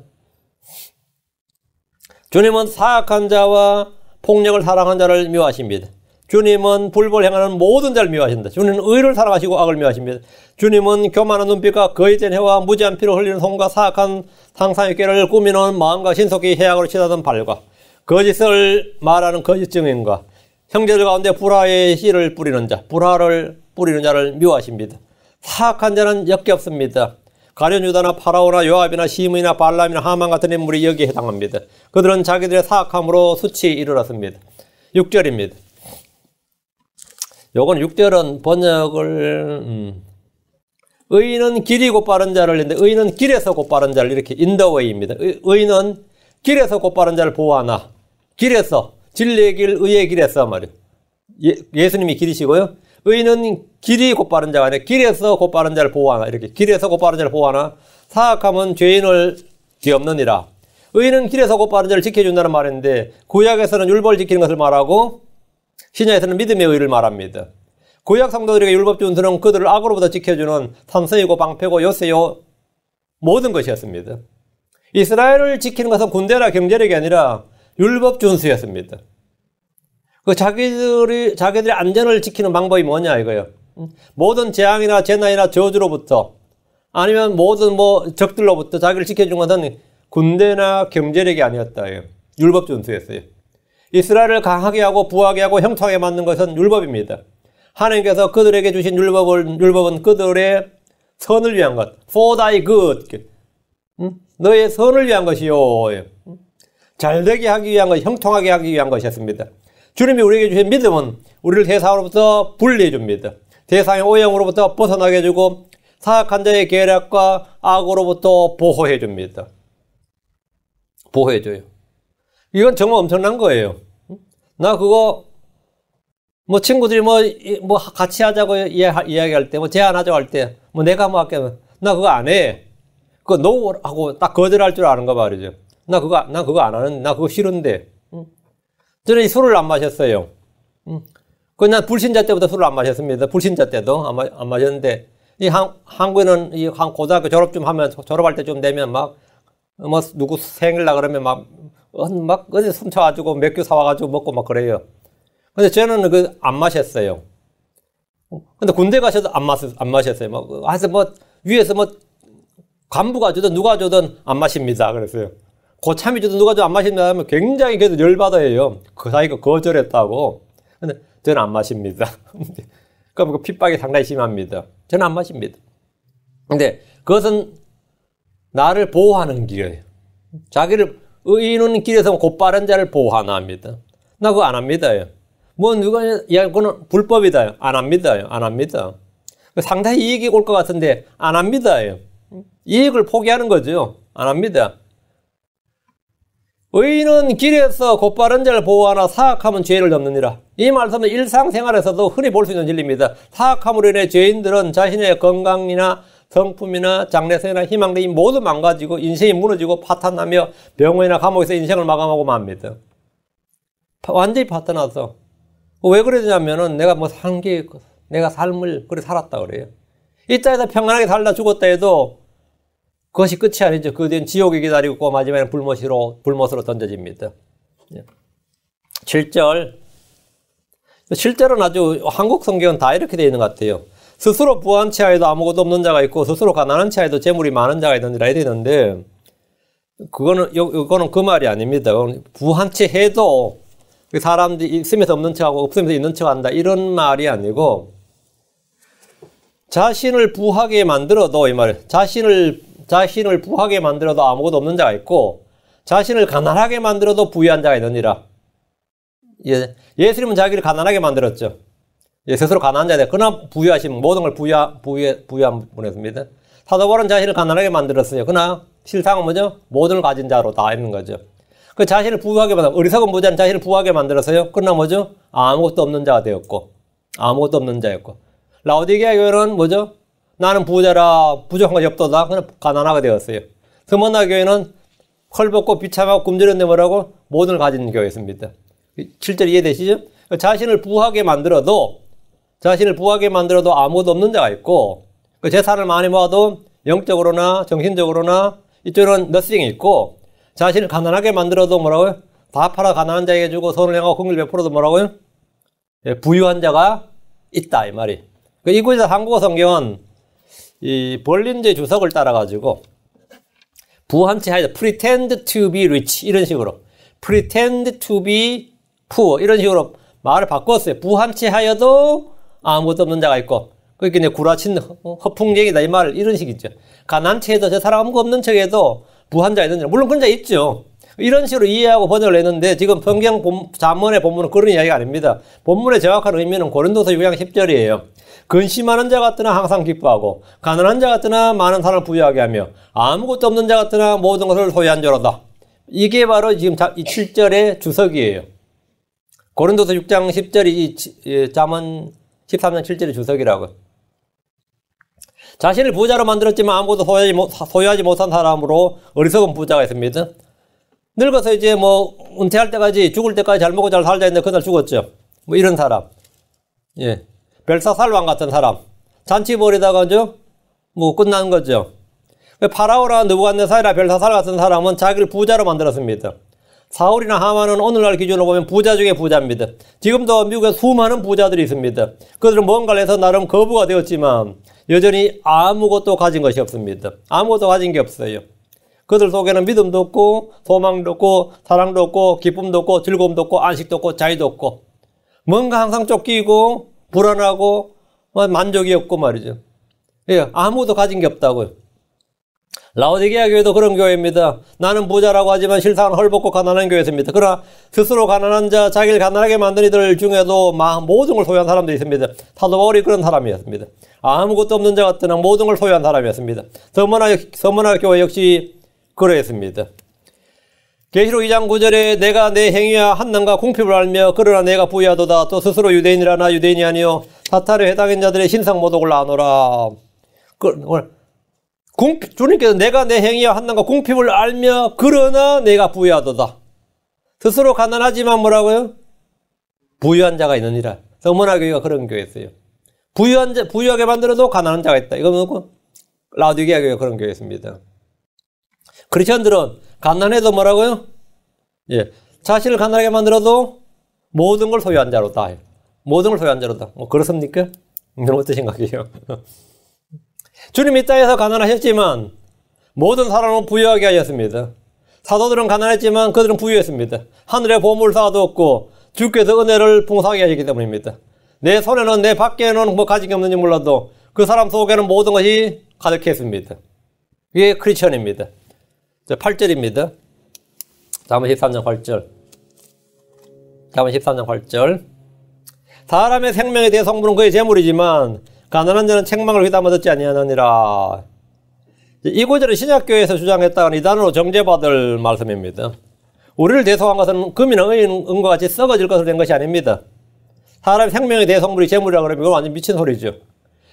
A: 주님은 사악한 자와 폭력을 사랑하는 자를 미워하십니다. 주님은 불법을 행하는 모든 자를 미워하신다. 주님은 의를 사랑하시고 악을 미워하십니다. 주님은 교만한 눈빛과 거짓된 혀와 무지한 피로 흘리는 손과 사악한 상상의 꾀를 꾸미는 마음과 신속히 해악으로 치닫은 발과 거짓을 말하는 거짓 증인과 형제들 가운데 불화의 씨를 뿌리는 자, 불화를 뿌리는 자를 미워하십니다. 사악한 자는 역겹습니다. 가룟 유다나 파라오나 요압이나 시므이나 발람이나 하만 같은 인물이 여기에 해당합니다. 그들은 자기들의 사악함으로 수치에 이르렀습니다. 6절입니다. 요건 6절은 번역을 의인은 길이 곧 바른 자를 했는데 의인은 길에서 곧 바른 자를 이렇게 in the way입니다. 의인은 길에서 곧 바른 자를 보호하나 길에서 진리의 길 의의 길에서 말이에요. 예수님이 길이시고요. 의인은 길이 곧 바른 자가 아니라 길에서 곧 바른 자를 보호하나 이렇게 길에서 곧 바른 자를 보호하나 사악함은 죄인을 뒤엎느니라. 의인은 길에서 곧 바른 자를 지켜준다는 말인데 구약에서는 율법을 지키는 것을 말하고 신약에서는 믿음의 의를 말합니다. 구약 성도들에게 율법 준수는 그들을 악으로부터 지켜주는 삼성이고 방패고 요새요 모든 것이었습니다. 이스라엘을 지키는 것은 군대나 경제력이 아니라 율법 준수였습니다. 자기들의 안전을 지키는 방법이 뭐냐 이거예요. 모든 재앙이나 재난이나 저주로부터 아니면 모든 적들로부터 자기를 지켜준 것은 군대나 경제력이 아니었다. 율법 준수였어요. 이스라엘을 강하게 하고 부하게 하고 형통하게 만든 것은 율법입니다. 하나님께서 그들에게 주신 율법은 그들의 선을 위한 것. For thy good. 너의 선을 위한 것이요. 잘되게 하기 위한 것, 형통하게 하기 위한 것이었습니다. 주님이 우리에게 주신 믿음은 우리를 대상으로부터 분리해 줍니다. 대상의 오형으로부터 벗어나게 해주고 사악한 자의 계략과 악으로부터 보호해 줍니다. 보호해 줘요. 이건 정말 엄청난 거예요. 나 그거 친구들이 같이 하자고 이야기할 때 제안하자고 할 때 내가 할게 나 그거 안 해. 그거 no 하고 딱 거절할 줄 아는 거 말이죠. 나 그거 안 하는 나 그거 싫은데. 저는 술을 안 마셨어요. 그냥 불신자 때부터 술을 안 마셨습니다. 불신자 때도 안 마셨는데 한국에는 한 고등학교 졸업할 때쯤 되면 누구 생일나 그러면 어디 숨쳐가지고 맥주 사와가지고 먹고 그래요. 근데 저는 안 마셨어요. 근데 군대 가셔도 안 마셨어요. 위에서 간부가 주든 누가 주든 안 마십니다. 그랬어요. 고참이 주든 누가 주든 안 마십니다 하면 굉장히 그래도 열받아요. 그 사이가 거절했다고. 근데 저는 안 마십니다. 그럼 핍박이 상당히 심합니다. 저는 안 마십니다. 근데 그것은 나를 보호하는 길이에요. 의인은 길에서 곧바른 자를 보호하나 합니다. 나 그거 안 합니다. 그거는 불법이다. 안 합니다. 안 합니다. 상당히 이익이 올 것 같은데 안 합니다. 이익을 포기하는 거죠. 안 합니다. 의인은 길에서 곧바른 자를 보호하나 사악함은 죄를 덮느니라. 이 말씀은 일상생활에서도 흔히 볼 수 있는 진리입니다. 사악함으로 인해 죄인들은 자신의 건강이나 성품이나 장래생이나 희망 등이 모두 망가지고 인생이 무너지고 파탄나며 병원이나 감옥에서 인생을 마감하고 맙니다. 완전히 파탄나서. 왜 그러냐면은 내가 삶을 그래 살았다 그래요. 이 땅에서 평안하게 살다 죽었다 해도 그것이 끝이 아니죠. 그 뒤엔 지옥이 기다리고 마지막에는 불못으로 던져집니다. 7절 실제로는 아주 한국 성경은 다 이렇게 되어 있는 것 같아요. 스스로 부한 채하에도 아무것도 없는 자가 있고 스스로 가난한 채하에도 재물이 많은 자가 있느니라 이래 되는데 이거는 그 말이 아닙니다. 부한 채 해도 사람들이 있으면서 없는 척하고 없으면서 있는 척한다 이런 말이 아니고 자신을 부하게 만들어도 이 말이에요. 자신을 부하게 만들어도 아무것도 없는 자가 있고 자신을 가난하게 만들어도 부유한 자가 있느니라. 예수님은 자기를 가난하게 만들었죠. 스스로 가난한 자다. 그러나 부유하시면 모든 걸 부유한 분이었습니다. 사도 바울은 자신을 가난하게 만들었어요. 그러나 실상은 뭐죠? 모든 걸 가진 자로 다 있는 거죠. 그 자신을 부유하게 만들어 어리석은 부자는 자신을 부유하게 만들었어요. 그러나 뭐죠? 아무것도 없는 자가 되었고 아무것도 없는 자였고 라오디게아 교회는 뭐죠? 나는 부자라 부족한 것이 없도다. 그냥 가난하게 되었어요. 스무나 교회는 헐벗고 비참하고 굶주렸는데 뭐라고? 모든 걸 가진 교회였습니다. 실제로 이해되시죠? 자신을 부하게 만들어도 아무것도 없는 자가 있고 재산을 많이 모아도 영적으로나 정신적으로나 이쪽은 nothing이 있고 자신을 가난하게 만들어도 뭐라고요? 다 팔아 가난한 자에게 주고 선을 행하고 긍휼 베풀어도 뭐라고요? 부유한 자가 있다 이 말이. 이곳에서 한국어 성경은 이 벌린제 주석을 따라가지고 부한 채 하여도 pretend to be rich 이런 식으로 pretend to be poor 이런 식으로 말을 바꿨어요. 부한 채 하여도 아무것도 없는 자가 있고 그러니까 이제 구라친 허풍쟁이다 이 말 이런 식이죠. 가난 채에도 저 사람 아무것도 없는 척에도 부한 자 있는 자 물론 그런 자 있죠. 이런 식으로 이해하고 번역을 했는데 지금 성경 잠언의 본문은 그런 이야기가 아닙니다. 본문의 정확한 의미는 고린도서 6장 10절이에요. 근심하는 자 같으나 항상 기뻐하고 가난한 자 같으나 많은 사람을 부유하게 하며 아무것도 없는 자 같으나 모든 것을 소유한 자로다. 이게 바로 지금 이 7절의 주석이에요. 고린도서 6장 10절이 잠언 13장 7절의 주석이라고. 자신을 부자로 만들었지만 아무것도 소유하지 못한 사람으로 어리석은 부자가 있습니다. 늙어서 이제 뭐 은퇴할 때까지 죽을 때까지 잘 먹고 잘 살자 했는데 그날 죽었죠. 뭐 이런 사람. 예. 벨사살왕 같은 사람. 잔치 벌이다가 뭐 끝난 거죠. 파라오나 느부갓네살이나 벨사살 같은 사람은 자기를 부자로 만들었습니다. 사울이나 하만은 오늘날 기준으로 보면 부자 중에 부자입니다. 지금도 미국에 수많은 부자들이 있습니다. 그들은 뭔가를 해서 나름 거부가 되었지만 여전히 아무것도 가진 것이 없습니다. 아무것도 가진 게 없어요. 그들 속에는 믿음도 없고 소망도 없고 사랑도 없고 기쁨도 없고 즐거움도 없고 안식도 없고 자유도 없고 뭔가 항상 쫓기고 불안하고 만족이 없고 말이죠. 예, 아무것도 가진 게 없다고요. 라오디게아 교회도 그런 교회입니다. 나는 부자라고 하지만 실상은 헐벗고 가난한 교회였습니다. 그러나 스스로 가난한 자, 자기를 가난하게 만든 이들 중에도 모든 걸 소유한 사람들이 있습니다. 사도 바울이 그런 사람이었습니다. 아무것도 없는 자 같으나 모든 걸 소유한 사람이었습니다. 서문화 교회 역시 그러했습니다. 계시록 2장 9절에 내가 내 행위와 한남과 궁핍을 알며 그러나 내가 부유하도다. 또 스스로 유대인이라 나 유대인이 아니요 사탄에 해당한 자들의 신상 모독을 아노라. 주님께서 내가 내 행위와 한남과 궁핍을 알며 그러나 내가 부유하도다. 스스로 가난하지만 뭐라고요? 부유한 자가 있느니라. 서문화 교회가 그런 교회였어요. 부유하게 만들어도 가난한 자가 있다. 이거 뭐고? 라오디게아 교회가 그런 교회였습니다. 크리스천들은 가난해도 뭐라고요? 예, 자신을 가난하게 만들어도 모든 걸 소유한 자로다. 모든 걸 소유한 자로다. 그렇습니까? 어떤 생각이에요? 주님 이 땅에서 가난하셨지만 모든 사람은 부유하게 하셨습니다. 사도들은 가난했지만 그들은 부유했습니다. 하늘에 보물 쌓아도 없고 주께서 은혜를 풍성하게 하셨기 때문입니다. 내 손에는 내 밖에는 뭐 가진 게 없는지 몰라도 그 사람 속에는 모든 것이 가득했습니다. 이게 크리스천입니다. 8절입니다. 잠언 13장 8절. 잠언 13장 8절. 사람의 생명에 대해 성분은 그의 재물이지만 가난한 자는 책망을 휘담아 듣지 아니하느니라. 이 구절은 신약교회에서 주장했다가 이단으로 정죄받을 말씀입니다. 우리를 대속한 것은 금이나 은과 같이 썩어질 것으로 된 것이 아닙니다. 사람의 생명에 대해 성분이 재물이라 그러면 이건 완전 미친 소리죠.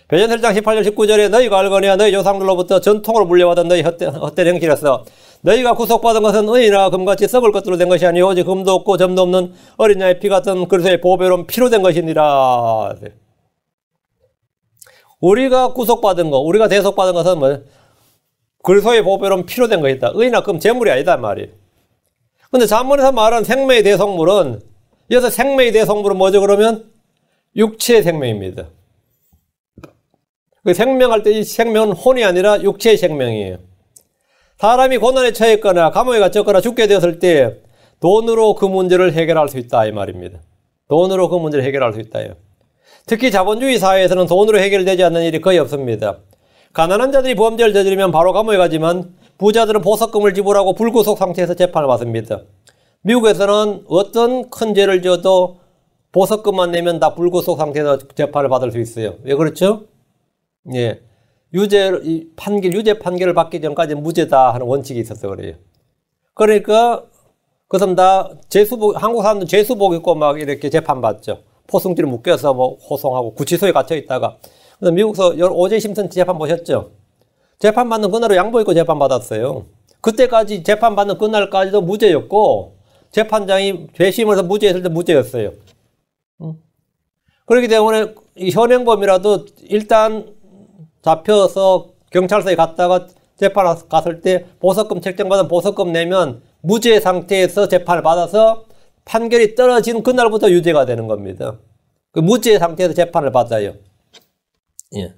A: 베드로서 1장 18절 19절에 너희가 알거니와 너희 조상들로부터 전통으로 물려받은 너희 헛된 행실에서 너희가 구속받은 것은 은이나 금같이 썩을 것들로 된 것이 아니오 오직 금도 없고 점도 없는 어린 양의 피 같은 그리스도의 보배로운 피로 된 것이니라. 우리가 구속받은 거, 우리가 대속받은 것은 뭐 그리스도의 보배로운 피로 된 것이다. 은이나 금 재물이 아니다 말이에요. 근데 잠언에서 말하는 생명의 대성물은 여기서 생명의 대성물은 뭐죠 그러면? 육체의 생명입니다. 그 생명할 때 이 생명은 혼이 아니라 육체의 생명이에요. 사람이 고난에 처했거나 감옥에 갇혔거나 죽게 되었을 때 돈으로 그 문제를 해결할 수 있다 이 말입니다. 돈으로 그 문제를 해결할 수 있다요. 특히 자본주의 사회에서는 돈으로 해결되지 않는 일이 거의 없습니다. 가난한 자들이 범죄를 저지르면 바로 감옥에 가지만 부자들은 보석금을 지불하고 불구속 상태에서 재판을 받습니다. 미국에서는 어떤 큰 죄를 지어도 보석금만 내면 다 불구속 상태에서 재판을 받을 수 있어요. 왜 그렇죠? 예. 유죄 판결을 받기 전까지 무죄다 하는 원칙이 있어서 그래요. 그러니까, 그 사람 다 한국 사람들 죄수복 입고 막 이렇게 재판받죠. 포승줄에 묶여서 뭐 호송하고 구치소에 갇혀 있다가. 그래서 미국에서 오제 심슨 재판 보셨죠? 재판받는 그날로 양복 입고 재판받았어요. 그때까지 재판받는 그날까지도 무죄였고, 재판장이 재심을 해서 무죄했을 때 무죄였어요. 그렇기 때문에 이 현행범이라도 일단 잡혀서 경찰서에 갔다가 재판 갔을 때 보석금 책정받은 보석금 내면 무죄 상태에서 재판을 받아서 판결이 떨어진 그날부터 유죄가 되는 겁니다. 그 무죄 상태에서 재판을 받아요. 예.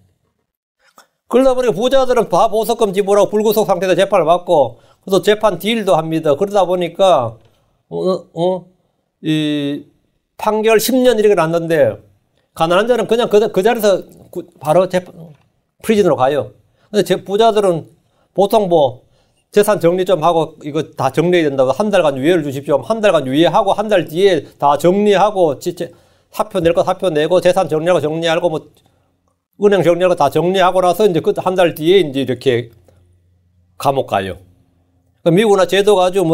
A: 그러다 보니까 부자들은 다 보석금 지불하고 불구속 상태에서 재판을 받고, 그래서 재판 딜도 합니다. 그러다 보니까, 이 판결 10년 이렇게 났는데, 가난한 자는 그냥 그 자리에서 바로 프리즌으로 가요. 근데 부자들은 보통 뭐, 재산 정리 좀 하고, 이거 다 정리해야 된다고 한 달간 유예를 주십시오. 한 달간 유예하고, 한 달 뒤에 다 정리하고, 사표 낼 거 사표 내고, 재산 정리하고 정리하고, 뭐, 은행 정리하고 다 정리하고 나서 이제 그 한 달 뒤에 이제 이렇게 감옥 가요. 미국이나 제도가 아주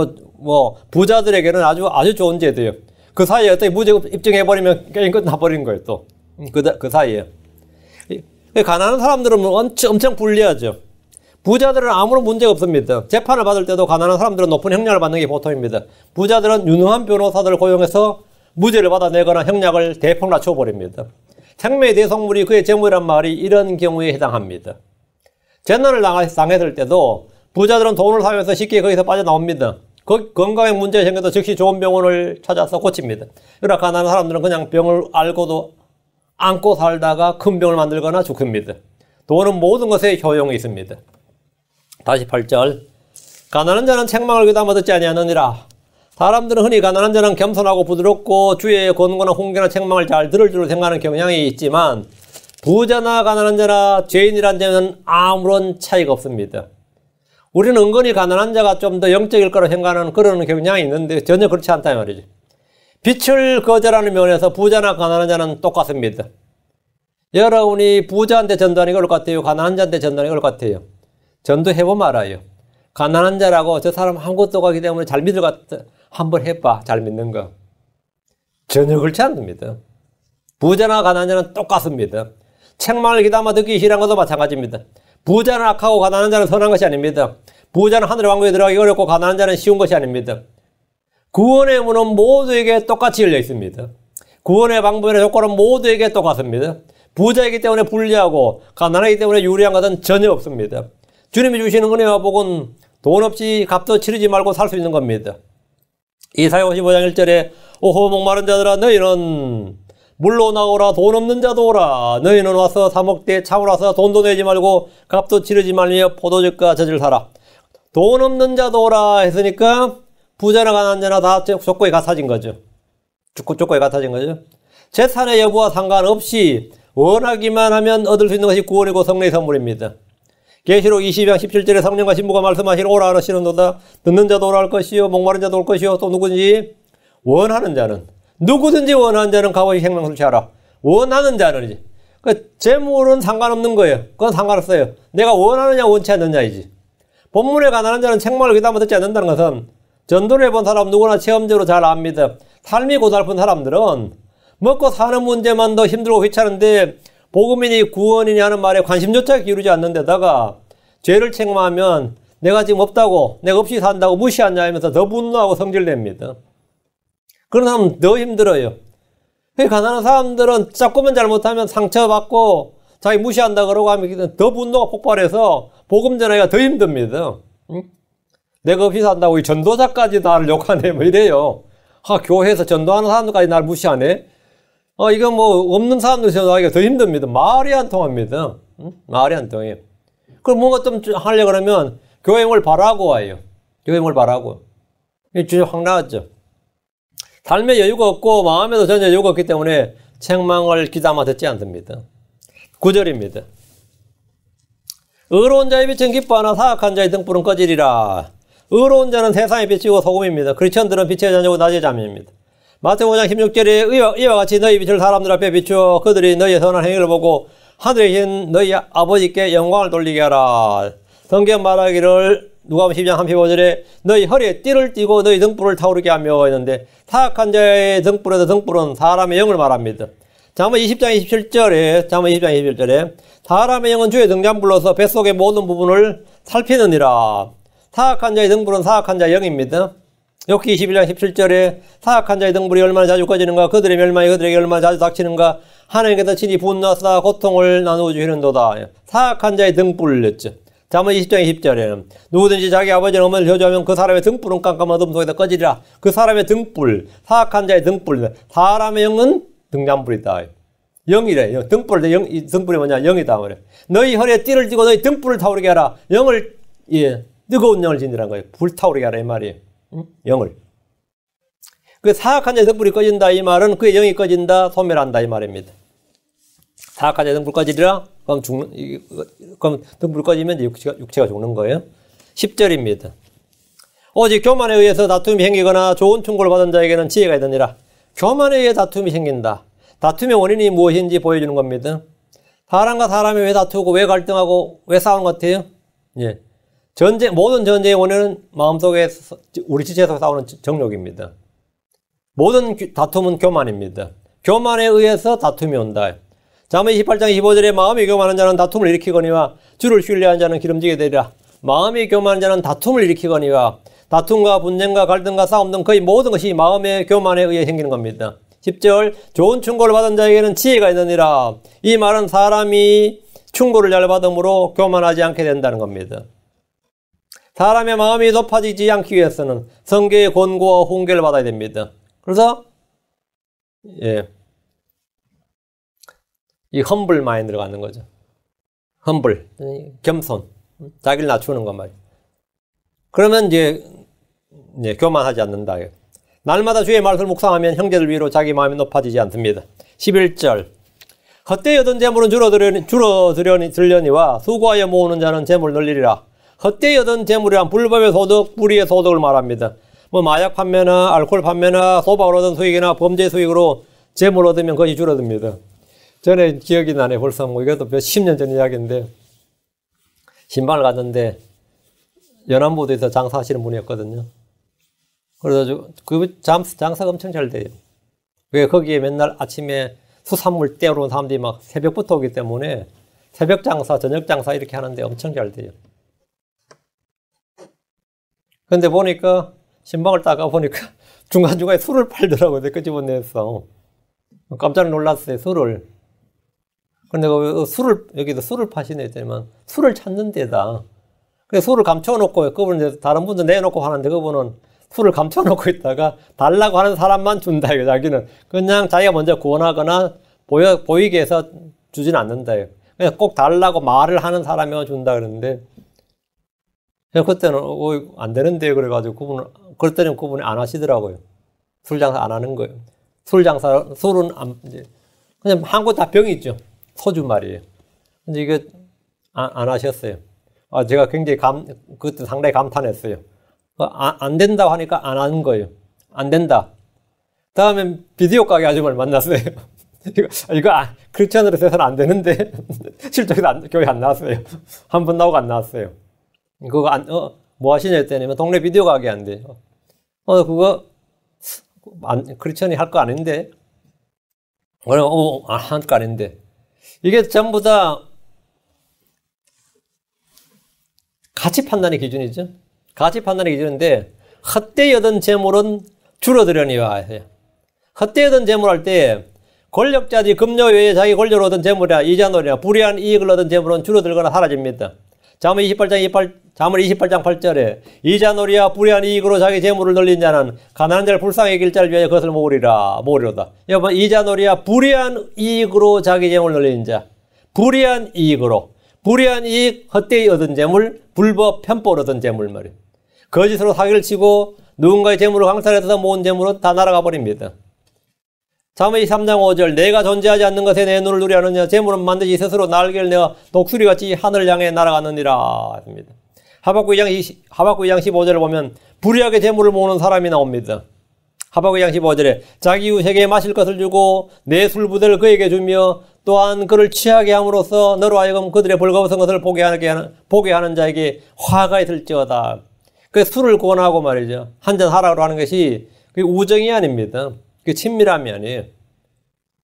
A: 부자들에게는 아주 좋은 제도예요. 그 사이에 어떻게 무죄 입증해버리면 게임 끝나버린 거예요, 또. 그 사이에. 가난한 사람들은 엄청 불리하죠. 부자들은 아무런 문제가 없습니다. 재판을 받을 때도 가난한 사람들은 높은 형량을 받는 게 보통입니다. 부자들은 유능한 변호사들을 고용해서 무죄를 받아내거나 형량을 대폭 낮춰버립니다. 생명의 대성물이 그의 재물이란 말이 이런 경우에 해당합니다. 재난을 당했을 때도 부자들은 돈을 사용해서 쉽게 거기서 빠져나옵니다. 건강에 문제가 생겨도 즉시 좋은 병원을 찾아서 고칩니다. 그러나 가난한 사람들은 그냥 병을 알고도 안고 살다가 큰 병을 만들거나 죽습니다. 돈은 모든 것에 효용이 있습니다. 다시 8절. 가난한 자는 책망을 귀담아 듣지 아니하느니라. 사람들은 흔히 가난한 자는 겸손하고 부드럽고 주의 권고나 훈계나 책망을 잘 들을 줄 생각하는 경향이 있지만 부자나 가난한 자나 죄인이란 자는 아무런 차이가 없습니다. 우리는 은근히 가난한 자가 좀 더 영적일 거라 생각하는 그런 경향이 있는데 전혀 그렇지 않다 이 말이죠. 빛을 거절하는 면에서 부자나 가난한 자는 똑같습니다. 여러분이 부자한테 전도하는 게 올 것 같아요? 가난한 자한테 전도하는 게 올 것 같아요? 전도해보면 알아요. 가난한 자라고 저 사람 아무것도 가기 때문에 잘 믿을 것 같아. 한번 해봐. 잘 믿는 거. 전혀 그렇지 않습니다. 부자나 가난한 자는 똑같습니다. 책망을 귀담아 듣기 싫은 것도 마찬가지입니다. 부자는 악하고 가난한 자는 선한 것이 아닙니다. 부자는 하늘의 왕국에 들어가기 어렵고 가난한 자는 쉬운 것이 아닙니다. 구원의 문은 모두에게 똑같이 열려 있습니다. 구원의 방법이나 조건은 모두에게 똑같습니다. 부자이기 때문에 불리하고 가난하기 때문에 유리한 것은 전혀 없습니다. 주님이 주시는 은혜와 복은 돈 없이 값도 치르지 말고 살 수 있는 겁니다. 이사야 55장 1절에 오호 목마른 자들아 너희는 물로 나오라 돈 없는 자도 오라 너희는 와서 사 먹되 참으로 와서 돈도 내지 말고 값도 치르지 말며 포도즙과 젖을 사라. 돈 없는 자도 오라 했으니까 부자나 가난한 자나 다 조건이 같아진 거죠. 조건이 같아진 거죠. 재산의 여부와 상관없이 원하기만 하면 얻을 수 있는 것이 구원이고 성령의 선물입니다. 계시록 20장 17절에 성령과 신부가 말씀하시러 오라 하시는도다. 듣는 자도 오라 할 것이요 목마른 자도 올 것이요 또 누구든지 원하는 자는 누구든지 원하는 자는 값없이 생명을 취하라. 원하는 자는 그 재물은 상관없는 거예요. 그건 상관없어요. 내가 원하느냐 원치 않느냐이지. 본문에 가난한 자는 책망을 귀담아 듣지 않는다는 것은 전도를 해본 사람 누구나 체험적으로 잘 압니다. 삶이 고달픈 사람들은 먹고 사는 문제만 더 힘들고 귀찮은데 복음이니 구원이니 하는 말에 관심조차 기울이지 않는 데다가 죄를 책망하면 내가 지금 없다고 내가 없이 산다고 무시하냐 하면서 더 분노하고 성질냅니다. 그런 사람은 더 힘들어요. 가난한 사람들은 조금만 잘못하면 상처받고 자기 무시한다 그러고 하면 더 분노가 폭발해서 복음 전하기가 더 힘듭니다. 응? 내가 없이 산다고 이 전도자까지 나를 욕하네 뭐 이래요. 교회에서 전도하는 사람들까지 나를 무시하네. 이거 뭐 없는 사람들 생각하기가 더 힘듭니다. 말이 안 통합니다. 응? 말이 안 통해요. 그럼 뭔가 좀 하려고 그러면 교행을 바라고 와요. 교행을 바라고. 이게 주제 확 나왔죠. 삶에 여유가 없고 마음에도 전혀 여유가 없기 때문에 책망을 귀담아 듣지 않습니다. 9절입니다. 의로운 자의 빛은 기뻐하나 사악한 자의 등불은 꺼지리라. 의로운 자는 세상의 빛이고 소금입니다. 크리스천들은 빛의 자녀고 낮의 자매입니다. 마태복음 5장 16절에 이와 같이 너희 빛을 사람들 앞에 비추어 그들이 너희의 선한 행위를 보고 하늘에 계신 너희 아버지께 영광을 돌리게 하라. 성경 말하기를 누가복음 12장 35절에 너희 허리에 띠를 띠고 너희 등불을 타오르게 하며 했는데 사악한 자의 등불에서 등불은 사람의 영을 말합니다. 잠언 20장 27절에 사람의 영은 주의 등잔불로서 뱃속의 모든 부분을 살피느니라. 사악한 자의 등불은 사악한 자의 영입니다. 욥기 21장 17절에 사악한 자의 등불이 얼마나 자주 꺼지는가 그들의 멸망이 그들에게 얼마나 자주 닥치는가 하나님께서 친히 분노하사 고통을 나누어 주시는도다. 사악한 자의 등불이었죠. 잠언 20장 20절에는 누구든지 자기 아버지는 어머니를 저주하면 그 사람의 등불은 깜깜한 어둠 속에서 꺼지리라. 그 사람의 등불, 사악한 자의 등불, 사람의 영은 등잔불이다. 영이래. 등불이 뭐냐? 영이다. 그래. 너희 허리에 띠를 띠고 너희 등불을 타오르게 하라. 영을, 뜨거운 영을 지니라는 거예요. 불타오르게 하라. 이 말이에요. 영을. 그 사악한 자의 등불이 꺼진다. 이 말은 그의 영이 꺼진다. 소멸한다. 이 말입니다. 사악한 자의 등불 꺼지리라. 그럼 등불 꺼지면 육체가 죽는 거예요. 10절입니다. 오직 교만에 의해서 다툼이 생기거나 좋은 충고를 받은 자에게는 지혜가 있느니라. 교만에 의해 다툼이 생긴다. 다툼의 원인이 무엇인지 보여주는 겁니다. 사람과 사람이 왜 다투고 왜 갈등하고 왜 싸우는 것 같아요? 예. 모든 전쟁의 원인은 마음속에 우리 지체에서 싸우는 정욕입니다. 모든 다툼은 교만입니다. 교만에 의해서 다툼이 온다. 잠언 28장 25절에 마음이 교만한 자는 다툼을 일으키거니와 주를 신뢰한 자는 기름지게 되리라. 마음이 교만한 자는 다툼을 일으키거니와 다툼과 분쟁과 갈등과 싸움 등 거의 모든 것이 마음의 교만에 의해 생기는 겁니다. 10절 좋은 충고를 받은 자에게는 지혜가 있느니라. 이 말은 사람이 충고를 잘 받음으로 교만하지 않게 된다는 겁니다. 사람의 마음이 높아지지 않기 위해서는 성경의 권고와 훈계를 받아야 됩니다. 그래서 이 험블 마인드로 가는 거죠. 험블, 겸손, 자기를 낮추는 것 말이에요. 그러면 이제 교만하지 않는다. 날마다 주의 말씀을 묵상하면 형제들 위로 자기 마음이 높아지지 않습니다. 11절 헛되이 얻은 재물은 줄어들려니와 수고하여 모으는 자는 재물을 늘리리라. 헛되이 얻은 재물이란 불법의 소득, 불의의 소득을 말합니다. 마약 판매나 알코올 판매나 소박으로 얻은 수익이나 범죄 수익으로 재물 얻으면 그것이 줄어듭니다. 전에 기억이 나네. 벌써 이것도 몇십 년 전 이야기인데 신방을 갔는데 연안부두에서 장사하시는 분이었거든요. 그래서 그 장사가 엄청 잘 돼요. 왜 거기에 맨날 아침에 수산물 떼러 온 사람들이 막 새벽부터 오기 때문에 새벽 장사, 저녁 장사 이렇게 하는데 엄청 잘 돼요. 근데 보니까 신방을 따가 보니까 중간중간에 술을 팔더라고요. 내가 끄집어내서 깜짝 놀랐어요. 술을. 근데 여기도 술을 파시네 했더니만 술을 찾는 데다. 그래서 술을 감춰놓고 그분은 이제 다른 분도 내놓고 하는데 그분은 술을 감춰놓고 있다가 달라고 하는 사람만 준다. 자기는 그냥 자기가 먼저 구원하거나 보이게 해서 주진 않는다. 그냥 꼭 달라고 말을 하는 사람이 준다 그러는데 그때는 안 되는데 그래가지고 그랬더니 그분이 안 하시더라고요. 술 장사 안 하는 거예요. 술은 그냥 한국 다 병이 있죠. 소주 말이에요. 근데 이게 안 하셨어요. 제가 굉장히 그때 상당히 감탄했어요. 안 된다고 하니까 안 하는 거예요. 안 된다. 다음에 비디오 가게 아줌마를 만났어요. 이거 크리스천으로 해서는 안 되는데 실제로 교회 안 나왔어요. 한 번 나오고 안 나왔어요. 그거 뭐 하시냐 했더니 동네 비디오 가게 한대. 그거 크리스천이 할 거 아닌데. 할 거 아닌데. 이게 전부 다 가치 판단의 기준이죠. 가치 판단의 기준인데 헛되이 얻은 재물은 줄어들려니와 헛되이 얻은 재물 할 때 권력자들이 급료 외에 자기 권력을 얻은 재물이나 이자놀이나 불이한 이익을 얻은 재물은 줄어들거나 사라집니다. 잠언 28장 8절에 이자놀이야 불의한 이익으로 자기 재물을 늘린 자는 가난한 자를 불쌍히 길 자를 위하여 그것을 모으리로다. 여러분, 이자놀이야 불의한 이익으로 자기 재물을 늘린 자. 불의한 이익으로. 불의한 이익, 헛되이 얻은 재물, 불법 편법으로 얻은 재물 말이에요. 거짓으로 사기를 치고 누군가의 재물을 강탈해서 모은 재물은 다 날아가 버립니다. 잠언 23장 5절 내가 존재하지 않는 것에 내 눈을 두려하느냐 재물은 반드시 스스로 날개를 내어 독수리같이 하늘을 향해 날아가느니라 합니다. 하박국 2장 15절을 보면 불의하게 재물을 모으는 사람이 나옵니다. 하박국 2장 15절에 자기 이웃에게 마실 것을 주고 내 술부대를 그에게 주며 또한 그를 취하게 함으로써 너로 하여금 그들의 벌거벗은 것을 보게 하는 자에게 화가 있을지어다. 그 술을 권하고 말이죠. 한잔 하라고 하는 것이 그게 우정이 아닙니다. 그게 친밀함이 아니에요.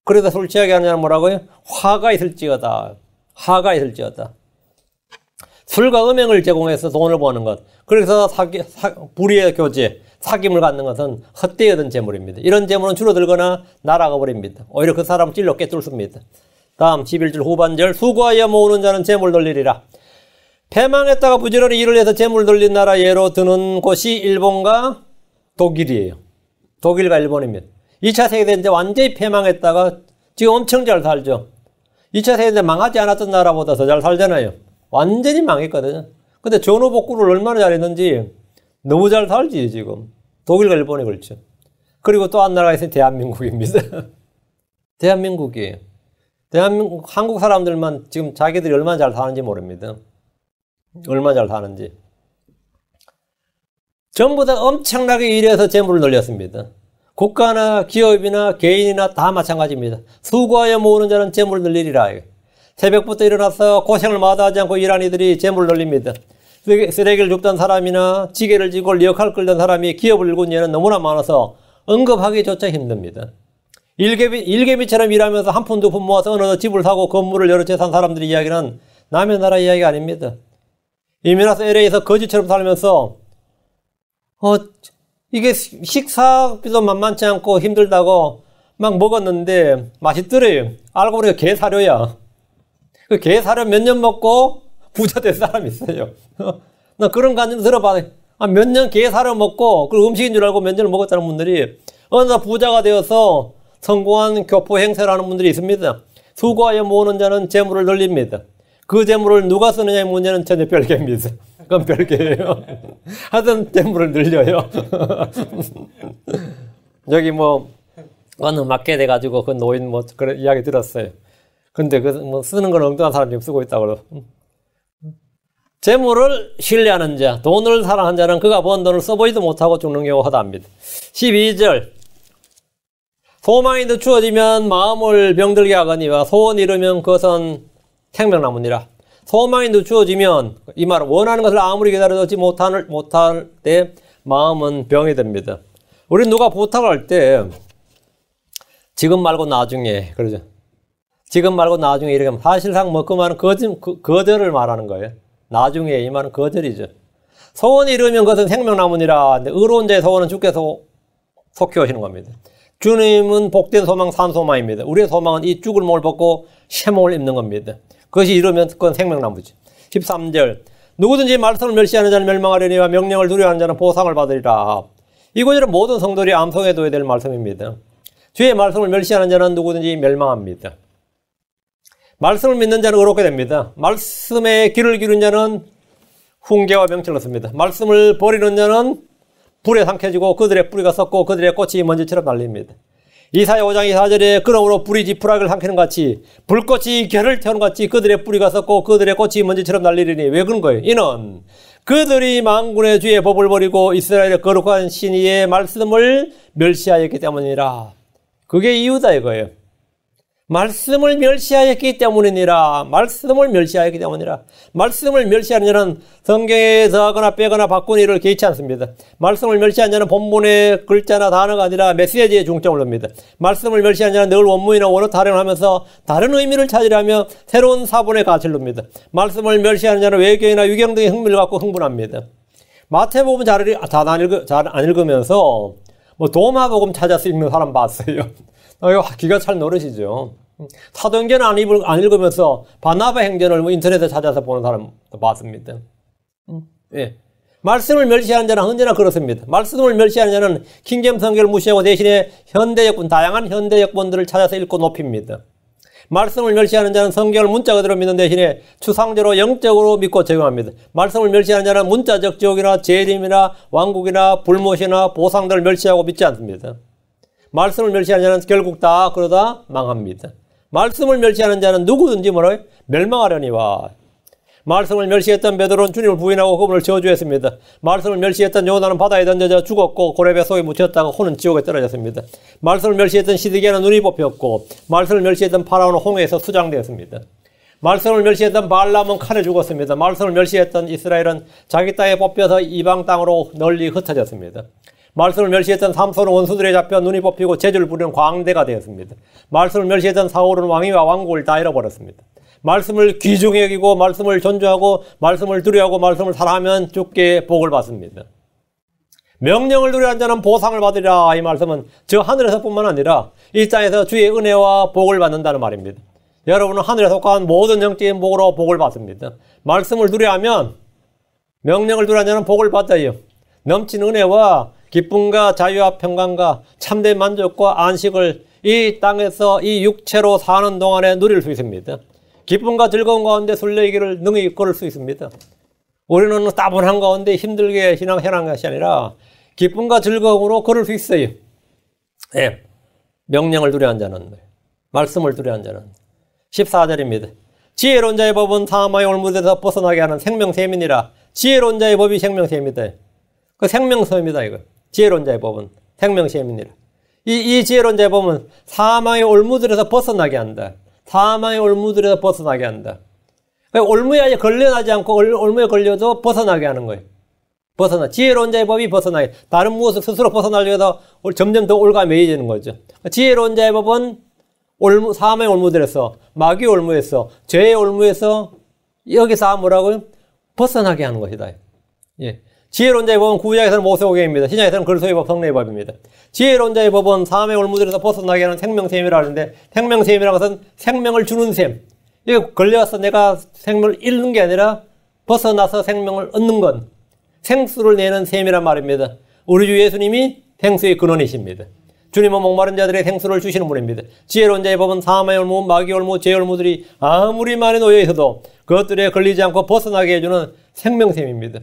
A: 그래서 술 취하게 하는 자는 뭐라고요? 화가 있을지어다. 화가 있을지어다. 술과 음행을 제공해서 돈을 버는 것. 그래서 불의의 교제, 사귐을 갖는 것은 헛되이 얻은 재물입니다. 이런 재물은 줄어들거나 날아가 버립니다. 오히려 그 사람을 찔러 꿰뚫습니다. 다음 11절 후반절 수고하여 모으는 자는 재물 돌리리라. 패망했다가 부지런히 일을 해서 재물 돌린 나라 예로 드는 곳이 일본과 독일이에요. 독일과 일본입니다. 2차 세계대전 때 완전히 패망했다가 지금 엄청 잘 살죠. 2차 세계대전 망하지 않았던 나라보다 더 잘 살잖아요. 완전히 망했거든요. 근데 전후복구를 얼마나 잘했는지 너무 잘 살지 지금. 독일과 일본에 걸쳐. 그리고 또 한 나라가 있어요. 대한민국입니다. 대한민국이에요. 한국 사람들만 지금 자기들이 얼마나 잘 사는지 모릅니다. 얼마나 잘 사는지. 전부 다 엄청나게 일해서 재물을 늘렸습니다. 국가나 기업이나 개인이나 다 마찬가지입니다. 수고하여 모으는 자는 재물을 늘리리라. 새벽부터 일어나서 고생을 마다하지 않고 일하는 이들이 재물을 늘립니다. 쓰레기를 줍던 사람이나 지게를 지고 리어카를 끌던 사람이 기업을 일군 예는 너무나 많아서 언급하기조차 힘듭니다. 일개미처럼 일하면서 한 푼 두 푼 모아서 어느 집을 사고 건물을 여러 채 산 사람들의 이야기는 남의 나라 이야기가 아닙니다. 이민 와서 LA에서 거지처럼 살면서 이게 식사비도 만만치 않고 힘들다고 막 먹었는데 맛있더래요. 알고 보니까 게 사료야. 그 게 사료 몇 년 먹고 부자 된 사람이 있어요. 나 그런 관점 들어봐. 몇 년 게 사료 먹고 그 음식인 줄 알고 몇 년을 먹었다는 분들이 어느 날 부자가 되어서 성공한 교포 행세를 하는 분들이 있습니다. 수고하여 모으는 자는 재물을 늘립니다. 그 재물을 누가 쓰느냐의 문제는 전혀 별개입니다. 그건 별개예요. 하여튼 재물을 늘려요. 여기 어느 맞게 돼가지고 그 노인 그런 이야기 들었어요. 근데 쓰는 건 엉뚱한 사람 지금 쓰고 있다고. 재물을 신뢰하는 자, 돈을 사랑하는 자는 그가 번 돈을 써보지도 못하고 죽는 경우가 허다합니다. 12절. 소망이 늦추어지면 마음을 병들게 하거니와 소원이 이르면 그것은 생명나무니라. 소망이 늦추어지면 이 말은 원하는 것을 아무리 기다려도 못할 때 마음은 병이 됩니다. 우리 누가 부탁을 할 때 지금 말고 나중에 그러죠. 지금 말고 나중에 이렇게 하면 사실상 그 말은 거절을 말하는 거예요. 나중에 이 말은 거절이죠. 소원이 이르면 그것은 생명나무니라. 근데 의로운 자의 소원은 주께서 속히 오시는 겁니다. 주님은 복된 소망, 산 소망입니다. 우리의 소망은 이 죽을 몸을 벗고 새 몸을 입는 겁니다. 그것이 이루면 그건 생명나무지. 13절. 누구든지 말씀을 멸시하는 자는 멸망하려니와 명령을 두려워하는 자는 보상을 받으리라. 이 구절은 모든 성도들이 암송해둬야 될 말씀입니다. 주의 말씀을 멸시하는 자는 누구든지 멸망합니다. 말씀을 믿는 자는 의롭게 됩니다. 말씀에 귀를 기울인 자는 훈계와 명철을 얻습니다. 말씀을 버리는 자는 불에 삼켜지고 그들의 뿌리가 썩고 그들의 꽃이 먼지처럼 날립니다. 이사야 5장 24절에 그러므로 불이 지푸라기를 삼키는 같이 불꽃이 결을 태우는 같이 그들의 뿌리가 썩고 그들의 꽃이 먼지처럼 날리리니 왜 그런 거예요? 이는 그들이 만군의 주의 법을 버리고 이스라엘의 거룩한 신의의 말씀을 멸시하였기 때문이라. 그게 이유다 이거예요. 말씀을 멸시하였기 때문이니라. 말씀을 멸시하였기 때문이라. 말씀을 멸시하는 자는 성경에 더하거나 빼거나 바꾸는 일을 개의치 않습니다. 말씀을 멸시하는 자는 본문의 글자나 단어가 아니라 메시지에 중점을 둡니다. 말씀을 멸시하는 자는 늘 원문이나 원어 타령을 하면서 다른 의미를 찾으려며 새로운 사본의 가치를 둡니다. 말씀을 멸시하는 자는 외경이나 유경 등의 흥미를 갖고 흥분합니다. 마태복음 잘 안 읽으면서 도마복음 찾아서 읽는 사람 봤어요. 기가 찰 노릇이죠. 사도행전을 안 읽으면서 바나바 행전을 뭐 인터넷에 찾아서 보는 사람도 봤습니다. 예. 말씀을 멸시하는 자는 언제나 그렇습니다. 말씀을 멸시하는 자는 킹제임 성경을 무시하고 대신에 다양한 현대 역본들을 찾아서 읽고 높입니다. 말씀을 멸시하는 자는 성경을 문자 그대로 믿는 대신에 추상적으로 영적으로 믿고 적용합니다. 말씀을 멸시하는 자는 문자적 지옥이나 재림이나 왕국이나 불못이나 보상들을 멸시하고 믿지 않습니다. 말씀을 멸시하는 자는 결국 다 그러다 망합니다. 말씀을 멸시하는 자는 누구든지 멸망하려니와. 말씀을 멸시했던 베드로는 주님을 부인하고 그분을 저주했습니다. 말씀을 멸시했던 요나는 바다에 던져져 죽었고 고레배 속에 묻혔다가 혼은 지옥에 떨어졌습니다. 말씀을 멸시했던 시드기야는 눈이 뽑혔고 말씀을 멸시했던 파라오는 홍해에서 수장되었습니다. 말씀을 멸시했던 발람은 칼에 죽었습니다. 말씀을 멸시했던 이스라엘은 자기 땅에 뽑혀서 이방 땅으로 널리 흩어졌습니다. 말씀을 멸시했던 삼손은 원수들에 잡혀 눈이 뽑히고 재주를 부리는 광대가 되었습니다. 말씀을 멸시했던 사울은 왕위와 왕국을 다 잃어버렸습니다. 말씀을 귀중히 여기고 말씀을 존중하고 말씀을 두려워하고 말씀을 사랑하면 주께 복을 받습니다. 명령을 두려워하는 자는 보상을 받으리라. 이 말씀은 저 하늘에서뿐만 아니라 이 땅에서 주의 은혜와 복을 받는다는 말입니다. 여러분은 하늘에 속한 모든 영적인 복으로 복을 받습니다. 말씀을 두려워하면 명령을 두려워하는 자는 복을 받아요. 넘치는 은혜와 기쁨과 자유와 평강과 참된 만족과 안식을 이 땅에서 이 육체로 사는 동안에 누릴 수 있습니다. 기쁨과 즐거움 가운데 순례의 능히 걸을 수 있습니다. 우리는 따분한 가운데 힘들게 신앙생활한 것이 아니라 기쁨과 즐거움으로 걸을 수 있어요. 예. 명령을 두려워하는 자는, 말씀을 두려워하는 자는. 14절입니다. 지혜로운 자의 법은 사망의 올무에서 벗어나게 하는 생명샘이니라. 지혜로운 자의 법이 생명샘이다. 그 생명샘이다 이거. 지혜로운 자의 법은 생명샘이니라. 이 지혜로운 자의 법은 사망의 올무들에서 벗어나게 한다. 사망의 올무들에서 벗어나게 한다. 그러니까 올무에 걸려나지 않고 올무에 걸려도 벗어나게 하는 거예요. 지혜로운 자의 법이 벗어나게. 다른 무엇을 스스로 벗어나려고 해서 점점 더 올가매이지는 거죠. 지혜로운 자의 법은 사망의 올무들에서, 마귀의 올무에서, 죄의 올무에서 여기서 뭐라고요? 벗어나게 하는 것이다. 예. 지혜로운 자의 법은 구약에서는 모세오경입니다. 신약에서는 그리스도의 법, 성례의 법입니다. 지혜로운 자의 법은 사망의 올무들에서 벗어나게 하는 생명샘이라 하는데, 생명샘이라는 것은 생명을 주는 샘. 이거 걸려서 내가 생명을 잃는 게 아니라 벗어나서 생명을 얻는 건 생수를 내는 샘이란 말입니다. 우리 주 예수님이 생수의 근원이십니다. 주님은 목마른 자들의 생수를 주시는 분입니다. 지혜로운 자의 법은 사망의 올무, 마귀의 올무, 죄의 올무들이 아무리 많이 놓여 있어도 그것들에 걸리지 않고 벗어나게 해주는 생명샘입니다.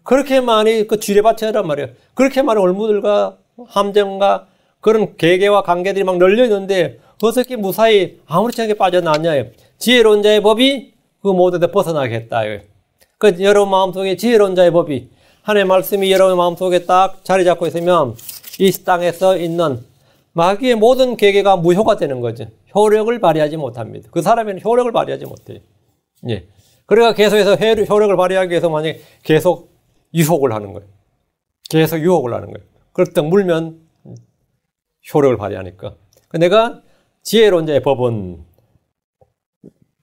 A: 그렇게 많이 쥐레밭이란 말이에요. 그렇게 많은 올무들과 함정과 그런 계계와 관계들이 막 널려 있는데 어떻게 무사히 아무렇지 않게 빠져나왔냐. 지혜로운 자의 법이 그 모든 데 벗어나게 했다. 그 여러분 마음속에 지혜로운 자의 법이 하나님의 말씀이 여러분 마음속에 딱 자리 잡고 있으면 이 땅에서 있는 마귀의 모든 계계가 무효가 되는 거죠. 효력을 발휘하지 못합니다. 그 사람에는 효력을 발휘하지 못해요. 예. 그러니까 계속해서 효력을 발휘하기 위해서 만약에 계속 유혹을 하는 거예요. 계속 유혹을 하는 거예요. 그렇다 물면 효력을 발휘하니까. 내가 지혜로운 자의 법은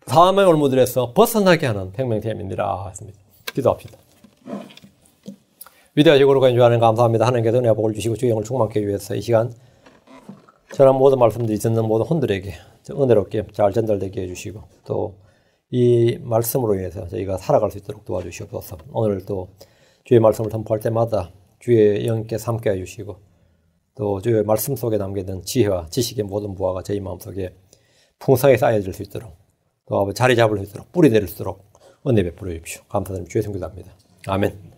A: 사망의 올무들에서 벗어나게 하는 생명샘이니라 했습니다. 기도합시다. 위대하시고 거룩하신 주 하나님 감사합니다. 하나님께서 은혜와 복을 주시고 주의 영을 충만케 하기 위해서 이 시간 전한 모든 말씀들이 듣는 모든 혼들에게 은혜롭게 잘 전달되게 해주시고 또 이 말씀으로 인해서 저희가 살아갈 수 있도록 도와주시옵소서. 오늘 또 주의 말씀을 선포할 때마다 주의 영께서 함께 해주시고 또 주의 말씀 속에 남겨둔 지혜와 지식의 모든 부하가 저희 마음속에 풍성하게 쌓여질 수 있도록 또 자리 잡을 수 있도록 뿌리 내릴 수 있도록 은혜 베풀어 주십시오. 감사드립니다. 주의 성기도합니다. 아멘.